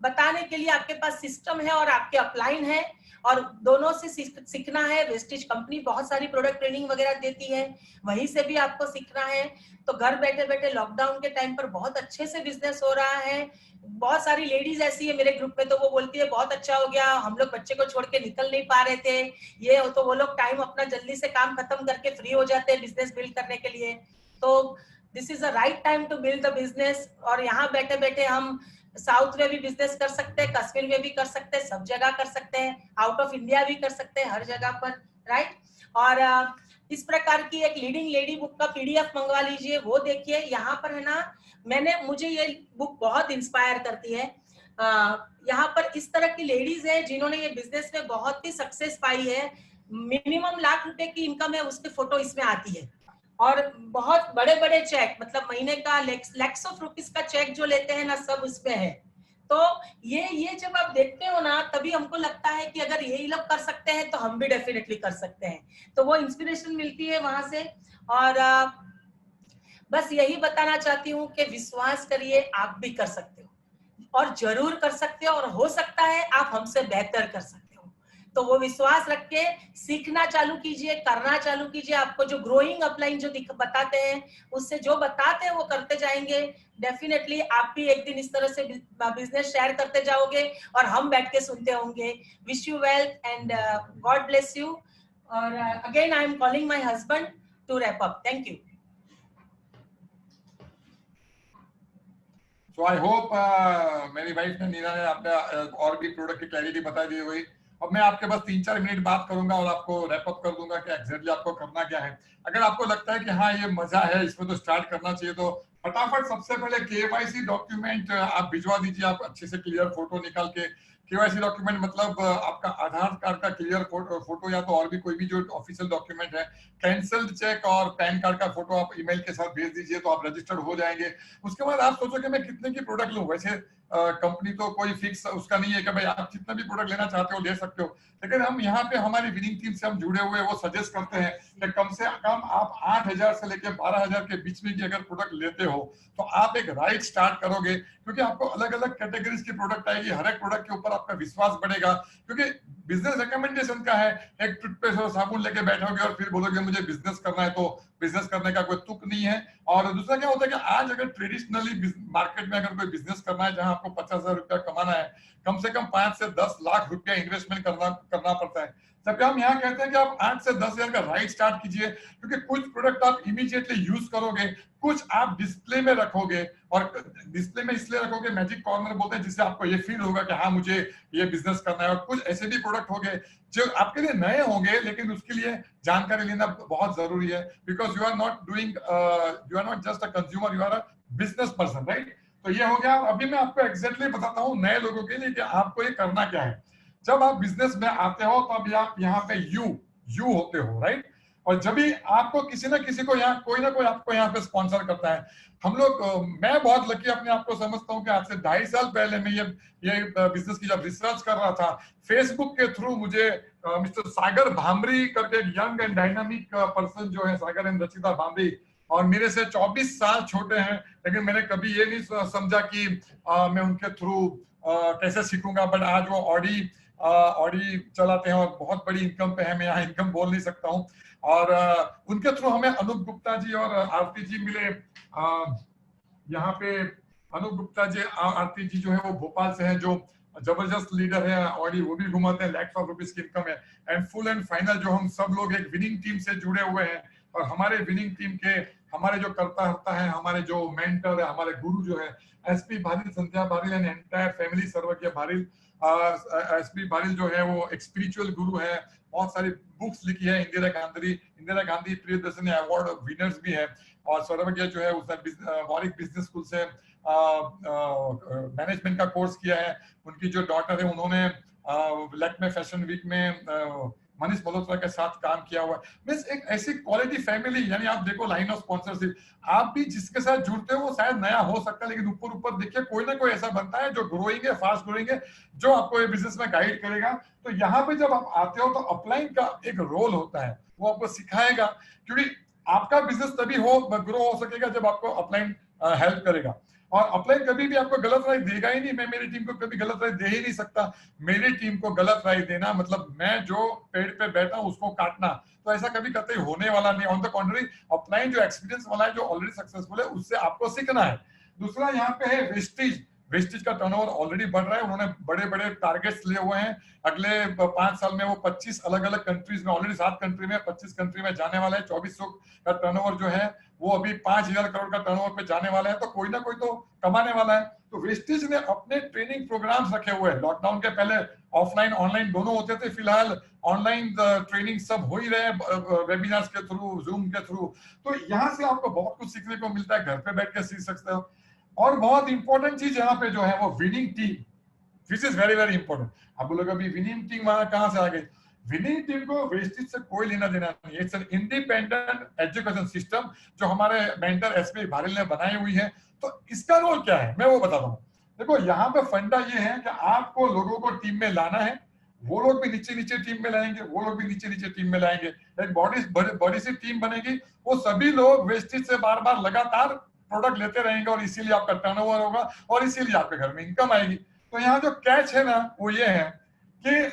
बताने के लिए आपके पास सिस्टम है और आपके अपलाइन है, और दोनों से सीखना है। वेस्टेज कंपनी बहुत सारी प्रोडक्ट ट्रेनिंग वगैरह देती है, वहीं से भी आपको सीखना है। तो घर बैठे बैठे लॉकडाउन के टाइम पर बहुत अच्छे से बिजनेस हो रहा है। बहुत सारी लेडीज ऐसी है मेरे ग्रुप में, तो वो बोलती है बहुत अच्छा हो गया, हम लोग बच्चे को छोड़ के निकल नहीं पा रहे थे, ये तो वो लोग टाइम अपना जल्दी से काम खत्म करके फ्री हो जाते हैं बिजनेस बिल्ड करने के लिए। तो this is the right time to build the business. और यहाँ बैठे बैठे हम साउथ में भी बिजनेस कर सकते हैं, कश्मीर में भी कर सकते हैं, सब जगह कर सकते हैं, आउट ऑफ इंडिया भी कर सकते हैं, हर जगह पर, राइट। और इस प्रकार की एक लीडिंग लेडी बुक का पीडीएफ मंगवा लीजिए, वो देखिए। यहाँ पर है ना, मुझे ये बुक बहुत इंस्पायर करती है। यहाँ पर इस तरह की लेडीज है जिन्होंने ये बिजनेस में बहुत ही सक्सेस पाई है। मिनिमम लाख रुपए की इनकम है, उसके फोटो इसमें आती है। और बहुत बड़े बड़े चेक, मतलब महीने का लैक्स ऑफ रुपीस का चेक जो लेते हैं ना, सब उसमें है। तो ये जब आप देखते हो ना, तभी हमको लगता है कि अगर यही लोग कर सकते हैं तो हम भी डेफिनेटली कर सकते हैं। तो वो इंस्पिरेशन मिलती है वहां से। और बस यही बताना चाहती हूँ कि विश्वास करिए, आप भी कर सकते हो और जरूर कर सकते हो, और हो सकता है आप हमसे बेहतर कर सकते हो। तो वो विश्वास रख के सीखना चालू कीजिए, करना चालू कीजिए। आपको जो ग्रोइंग अपलाइन जो बताते हैं, उससे जो बताते हैं वो करते जाएंगे। डेफिनेटली आप भी एक दिन इस तरह से बिजनेस शेयर करते जाओगे और हम बैठ के सुनते होंगे। Wish you well and God bless you. और again I am calling my husband to wrap up. Thank you. So I hope मेरी वाइफ ने, नीना ने, आपने और भी प्रोडक्ट की क्लैरिटी बता दी हुई। अब मैं आपके बस 3-4 मिनट बात करूंगा और आपको रैप अप कर दूंगा कि एग्जैक्टली आपको करना क्या है। अगर आपको लगता है कि हाँ ये मजा है, इसमें तो स्टार्ट करना चाहिए, तो फटाफट सबसे पहले केवाईसी डॉक्यूमेंट आप भिजवा दीजिए। आप अच्छे से क्लियर फोटो निकाल के, केवाईसी डॉक्यूमेंट मतलब आपका आधार कार्ड का क्लियर फोटो या तो और भी कोई भी जो ऑफिशियल डॉक्यूमेंट है, कैंसल्ड चेक और पैन कार्ड का फोटो आप ईमेल के साथ भेज दीजिए, तो आप रजिस्टर्ड हो जाएंगे। उसके बाद आप सोचो कि मैं कितने की प्रोडक्ट लूं। वैसे कंपनी तो कोई फिक्स उसका नहीं है कि भाई आप जितना भी प्रोडक्ट लेना चाहते हो ले सकते हो, लेकिन हम यहाँ पे हमारी विनिंग टीम से हम जुड़े हुए, वो सजेस्ट करते हैं कि कम से कम आप 8,000 से लेकर 12,000 के बीच में भी अगर प्रोडक्ट लेते हो तो आप एक राइट स्टार्ट करोगे, क्योंकि आपको अलग अलग कैटेगरीज की प्रोडक्ट आएगी। हर एक प्रोडक्ट के ऊपर आपका विश्वास बढ़ेगा, क्योंकि बिजनेस रिकमेंडेशन का है। एक टूथपेस्ट और साबुन लेके बैठोगे और फिर बोलोगे मुझे बिजनेस करना है, तो बिजनेस करने का कोई तुक नहीं है। और दूसरा क्या होता है कि आज अगर ट्रेडिशनली मार्केट में अगर कोई बिजनेस करना है जहां आपको 50,000 रुपया कमाना है, कम से कम 5 से 10 लाख रुपया इन्वेस्टमेंट करना पड़ता है। जबकि हम यहाँ कहते हैं कि आप 8 से 10,000 का राइट स्टार्ट कीजिए, क्योंकि कुछ प्रोडक्ट आप इमीडिएटली यूज करोगे, कुछ आप डिस्प्ले में रखोगे। और डिस्प्ले में इसलिए रखोगे, मैजिक कॉर्नर बोलते हैं, जिससे आपको ये फील होगा कि हाँ मुझे ये बिजनेस करना है। और कुछ ऐसे भी प्रोडक्ट होंगे जो आपके लिए नए होंगे, लेकिन उसके लिए जानकारी लेना बहुत जरूरी है, because you are not just a consumer, you are a business person, right. तो ये हो गया। अभी मैं आपको एग्जैक्टली बताता हूँ नए लोगों के लिए कि आपको ये करना क्या है। जब आप बिजनेस में आते हो तो अभी आप यहाँ पे यू होते हो, राइट। और जब भी आपको किसी ना किसी को यहाँ कोई ना कोई आपको यहाँ पे स्पॉन्सर करता है। हम लोग, मैं बहुत लकी अपने आप को समझता हूँ कि आज से 2.5 साल पहले मैं ये बिजनेस की जब रिसर्च कर रहा था, फेसबुक के थ्रू मुझे मिस्टर सागर भामरी करके एक यंग एंड डायनामिक पर्सन जो है, सागर एंड रचिता भामरी, और मेरे से 24 साल छोटे हैं, लेकिन मैंने कभी ये नहीं समझा कि मैं उनके थ्रू कैसे सीखूंगा। बट आज वो ऑडी ऑडी चलाते हैं और बहुत बड़ी इनकम पे है, मैं यहाँ इनकम बोल नहीं सकता हूँ। और उनके थ्रू हमें अनूप गुप्ता जी और आरती जी मिले। यहाँ पे अनूप गुप्ता जी, आरती जी जो है वो भोपाल से हैं, जो जबरदस्त लीडर है ऑडी, वो भी घुमाते हैं, लैक्स ऑफ रुपीज की इनकम है। एंड फुल एंड फाइनल जो हम सब लोग एक विनिंग टीम से जुड़े हुए हैं, और हमारे विनिंग टीम के हमारे जो करता हरता है, हमारे जो मेंटर है, हमारे गुरु जो है SP Baril, Sandhya Baril and entire family, Sarvagya Baril. SP बारिल जो है वो एक स्पिरिचुअल गुरु है, बहुत सारी बुक्स लिखी है, इंदिरा गांधी प्रियदर्शनी अवार्ड विनर्स भी है। और सर्वज्ञ जो है उसने वॉरिक बिजनेस स्कूल से मैनेजमेंट का कोर्स किया है। उनकी जो डॉटर है उन्होंने लैक्मे फैशन वीक में मनीष मल्होत्रा के साथ काम किया हुआ है। मींस एक ऐसी क्वालिटी फैमिली, यानी आप देखो लाइन ऑफ स्पॉन्सरशिप, आप भी जिसके साथ जुड़ते हो वो शायद नया हो सकता है, लेकिन ऊपर ऊपर देखिए कोई ना कोई ऐसा बनता है जो ग्रोइंग है, फास्ट ग्रोइंग है, जो आपको ये बिजनेस में गाइड करेगा। तो यहाँ पे जब आप आते हो तो अपलाइन का एक रोल होता है, वो आपको सिखाएगा, क्योंकि आपका बिजनेस तभी ग्रो हो सकेगा जब आपको अपलाइन हेल्प करेगा। और अपलाइन कभी भी आपको गलत राय देगा ही नहीं। मैं मेरी टीम को कभी गलत राय दे ही नहीं सकता। मेरी टीम को गलत राय देना मतलब मैं जो पेड़ पे बैठा हूं उसको काटना, तो ऐसा कभी कतई होने वाला नहीं। ऑन द कॉन्ट्ररी, अपलाइन जो एक्सपीरियंस वाला है, जो ऑलरेडी सक्सेसफुल है, उससे आपको सीखना है। दूसरा यहाँ पे है वेस्टेज। वेस्टेज का टर्नओवर ऑलरेडी बढ़ रहा है। उन्होंने बड़े बड़े टारगेट्स लिए हुए हैं। अगले 5 साल में वो 25 अलग अलग कंट्रीज में, ऑलरेडी 7 कंट्री में, 25 कंट्री में जाने वाला है। 2400 का टर्नओवर जो है वो अभी 5000 करोड़ का टर्नओवर पे जाने वाला है। तो कोई ना कोई तो कमाने वाला है। तो वेस्टेज ने अपने ट्रेनिंग प्रोग्राम्स रखे हुए हैं। लॉकडाउन के पहले ऑफलाइन ऑनलाइन दोनों होते थे, फिलहाल ऑनलाइन ट्रेनिंग सब हो ही रहे वेबिनार्स के थ्रू, जूम के थ्रू। तो यहाँ से आपको बहुत कुछ सीखने को मिलता है, घर पे बैठ के सीख सकते हो। और बहुत इंपॉर्टेंट चीज यहाँ पे जो है वो winning team, which is very very important. आप बोलोगे अभी विनिंग टीम वहां कहां से आ गई? विनिंग टीम को वेस्टेज से कोई लेना देना नहीं है। It's an independent education system जो हमारे मेंटर एसपी बारिल ने बनाई हुई है। तो इसका रोल क्या है मैं वो बताता हूँ। देखो यहाँ पे फंडा ये है कि आपको लोगों को टीम में लाना है, वो लोग भी नीचे नीचे टीम में लाएंगे, वो लोग भी नीचे नीचे टीम में लाएंगे, एक बड़ी सी टीम बनेगी। वो सभी लोग वेस्टेज से बार बार लगातार प्रोडक्ट लेते रहेंगे और इसीलिए आपका टर्नओवर होगा और इसीलिए आपके घर में इनकम आएगी। तो यहाँ जो कैच है ना वो ये है कि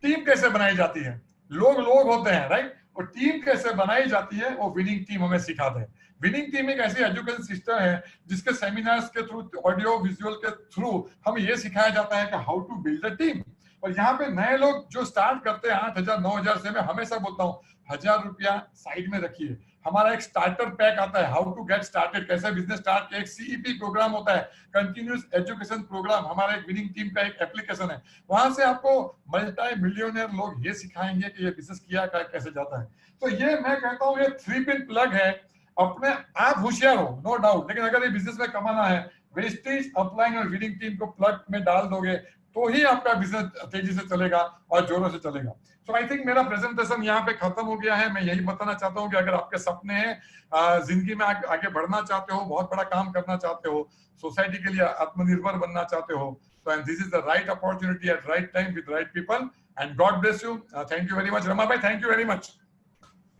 टीम कैसे बनाई जाती है। लोग होते हैं, राइट, और टीम कैसे बनाई जाती है वो विनिंग टीम हमें सिखाते हैं। विनिंग टीम एक ऐसी एजुकेशन सिस्टम है जिसके सेमिनार्स के थ्रू, ऑडियो विजुअल के थ्रू हमें ये सिखाया जाता है कि how to build a team. और यहाँ पे नए लोग जो स्टार्ट करते हैं 8000 9000 से, मैं हमेशा बोलता हूँ 1000 रुपया साइड में रखिए। हमारा एक स्टार्टर पैक आता है, हाउ टू गेट स्टार्टेड, कैसे बिजनेस स्टार्ट। एक सीईपी प्रोग्राम होता है, कंटिन्यूअस एजुकेशन प्रोग्राम, हमारा एक विनिंग टीम का एक एप्लीकेशन है। वहां से आपको मल्टी मिलियनर लोग ये सिखाएंगे कि ये बिजनेस किया कैसे जाता है। तो ये मैं कहता हूँ ये 3 पिन प्लग है। अपने आप होशियार हो, नो डाउट, लेकिन अगर ये बिजनेस में कमाना है, वेस्टेज, अपलाइन और विनिंग टीम को प्लग में डाल दोगे तो ही आपका बिजनेस तेजी से चलेगा और जोरों से चलेगा। सो आई थिंक मेरा प्रेजेंटेशन यहाँ पे खत्म हो गया है। मैं यही बताना चाहता हूँ कि अगर आपके सपने हैं, जिंदगी में आगे बढ़ना चाहते हो, बहुत बड़ा काम करना चाहते हो, सोसाइटी के लिए आत्मनिर्भर बनना चाहते हो, तो and this is the right opportunity at right time with right people. And God bless you. Thank you very much Rama bhai, thank you very much.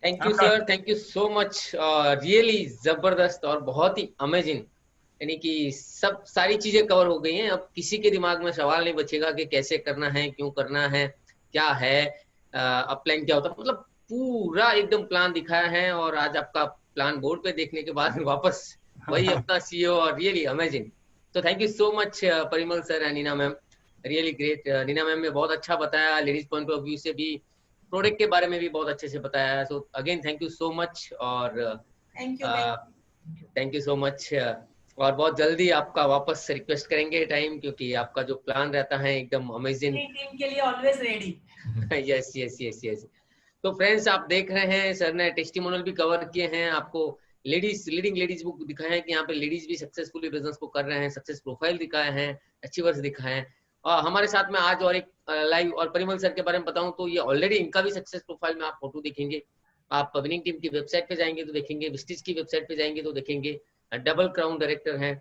Thank you sir, thank you so much. Really जबरदस्त और बहुत ही amazing. यानी कि सब सारी चीजें cover हो गई हैं। अब किसी के दिमाग में सवाल नहीं बचेगा कि कैसे करना है, क्यों करना है, क्या है अपलाइन, क्या होता है। मतलब पूरा एकदम प्लान दिखाया है। और आज आपका प्लान बोर्ड पे देखने के बाद वापस वही अपना सीईओ, और रियली अमेजिंग। तो thank you so much Parimal sir and Neena ma'am, really great. Neena ma'am ने बहुत अच्छा बताया, लेडीज पॉइंट ऑफ व्यू से भी, प्रोडक्ट के बारे में भी बहुत अच्छे से बताया। So again thank you so much. और थैंक यू सो मच। और बहुत जल्दी आपका वापस रिक्वेस्ट करेंगे टाइम, क्योंकि आपका जो प्लान रहता है एकदम अमेजिंग। टीम के लिए always ready. Yes yes yes yes. तो फ्रेंड्स आप देख रहे हैं, सर ने टेस्टिमोनियल भी कवर किए हैं, आपको लीडिंग लेडीज बुक दिखाए हैं कि यहाँ पे लेडीज भी सक्सेसफुली बिजनेस को कर रहे हैं, सक्सेस प्रोफाइल दिखाए हैं, अचीवर्स दिखाए हैं। और हमारे साथ में आज और एक लाइव, और परिमल सर के बारे में बताऊं तो ये ऑलरेडी इनका भी सक्सेस प्रोफाइल में आप फोटो देखेंगे। आप विनिंग टीम की वेबसाइट पे जाएंगे तो देखेंगे, विस्टिज की वेबसाइट पे जाएंगे तो देखेंगे, डबल क्राउन डायरेक्टर हैं,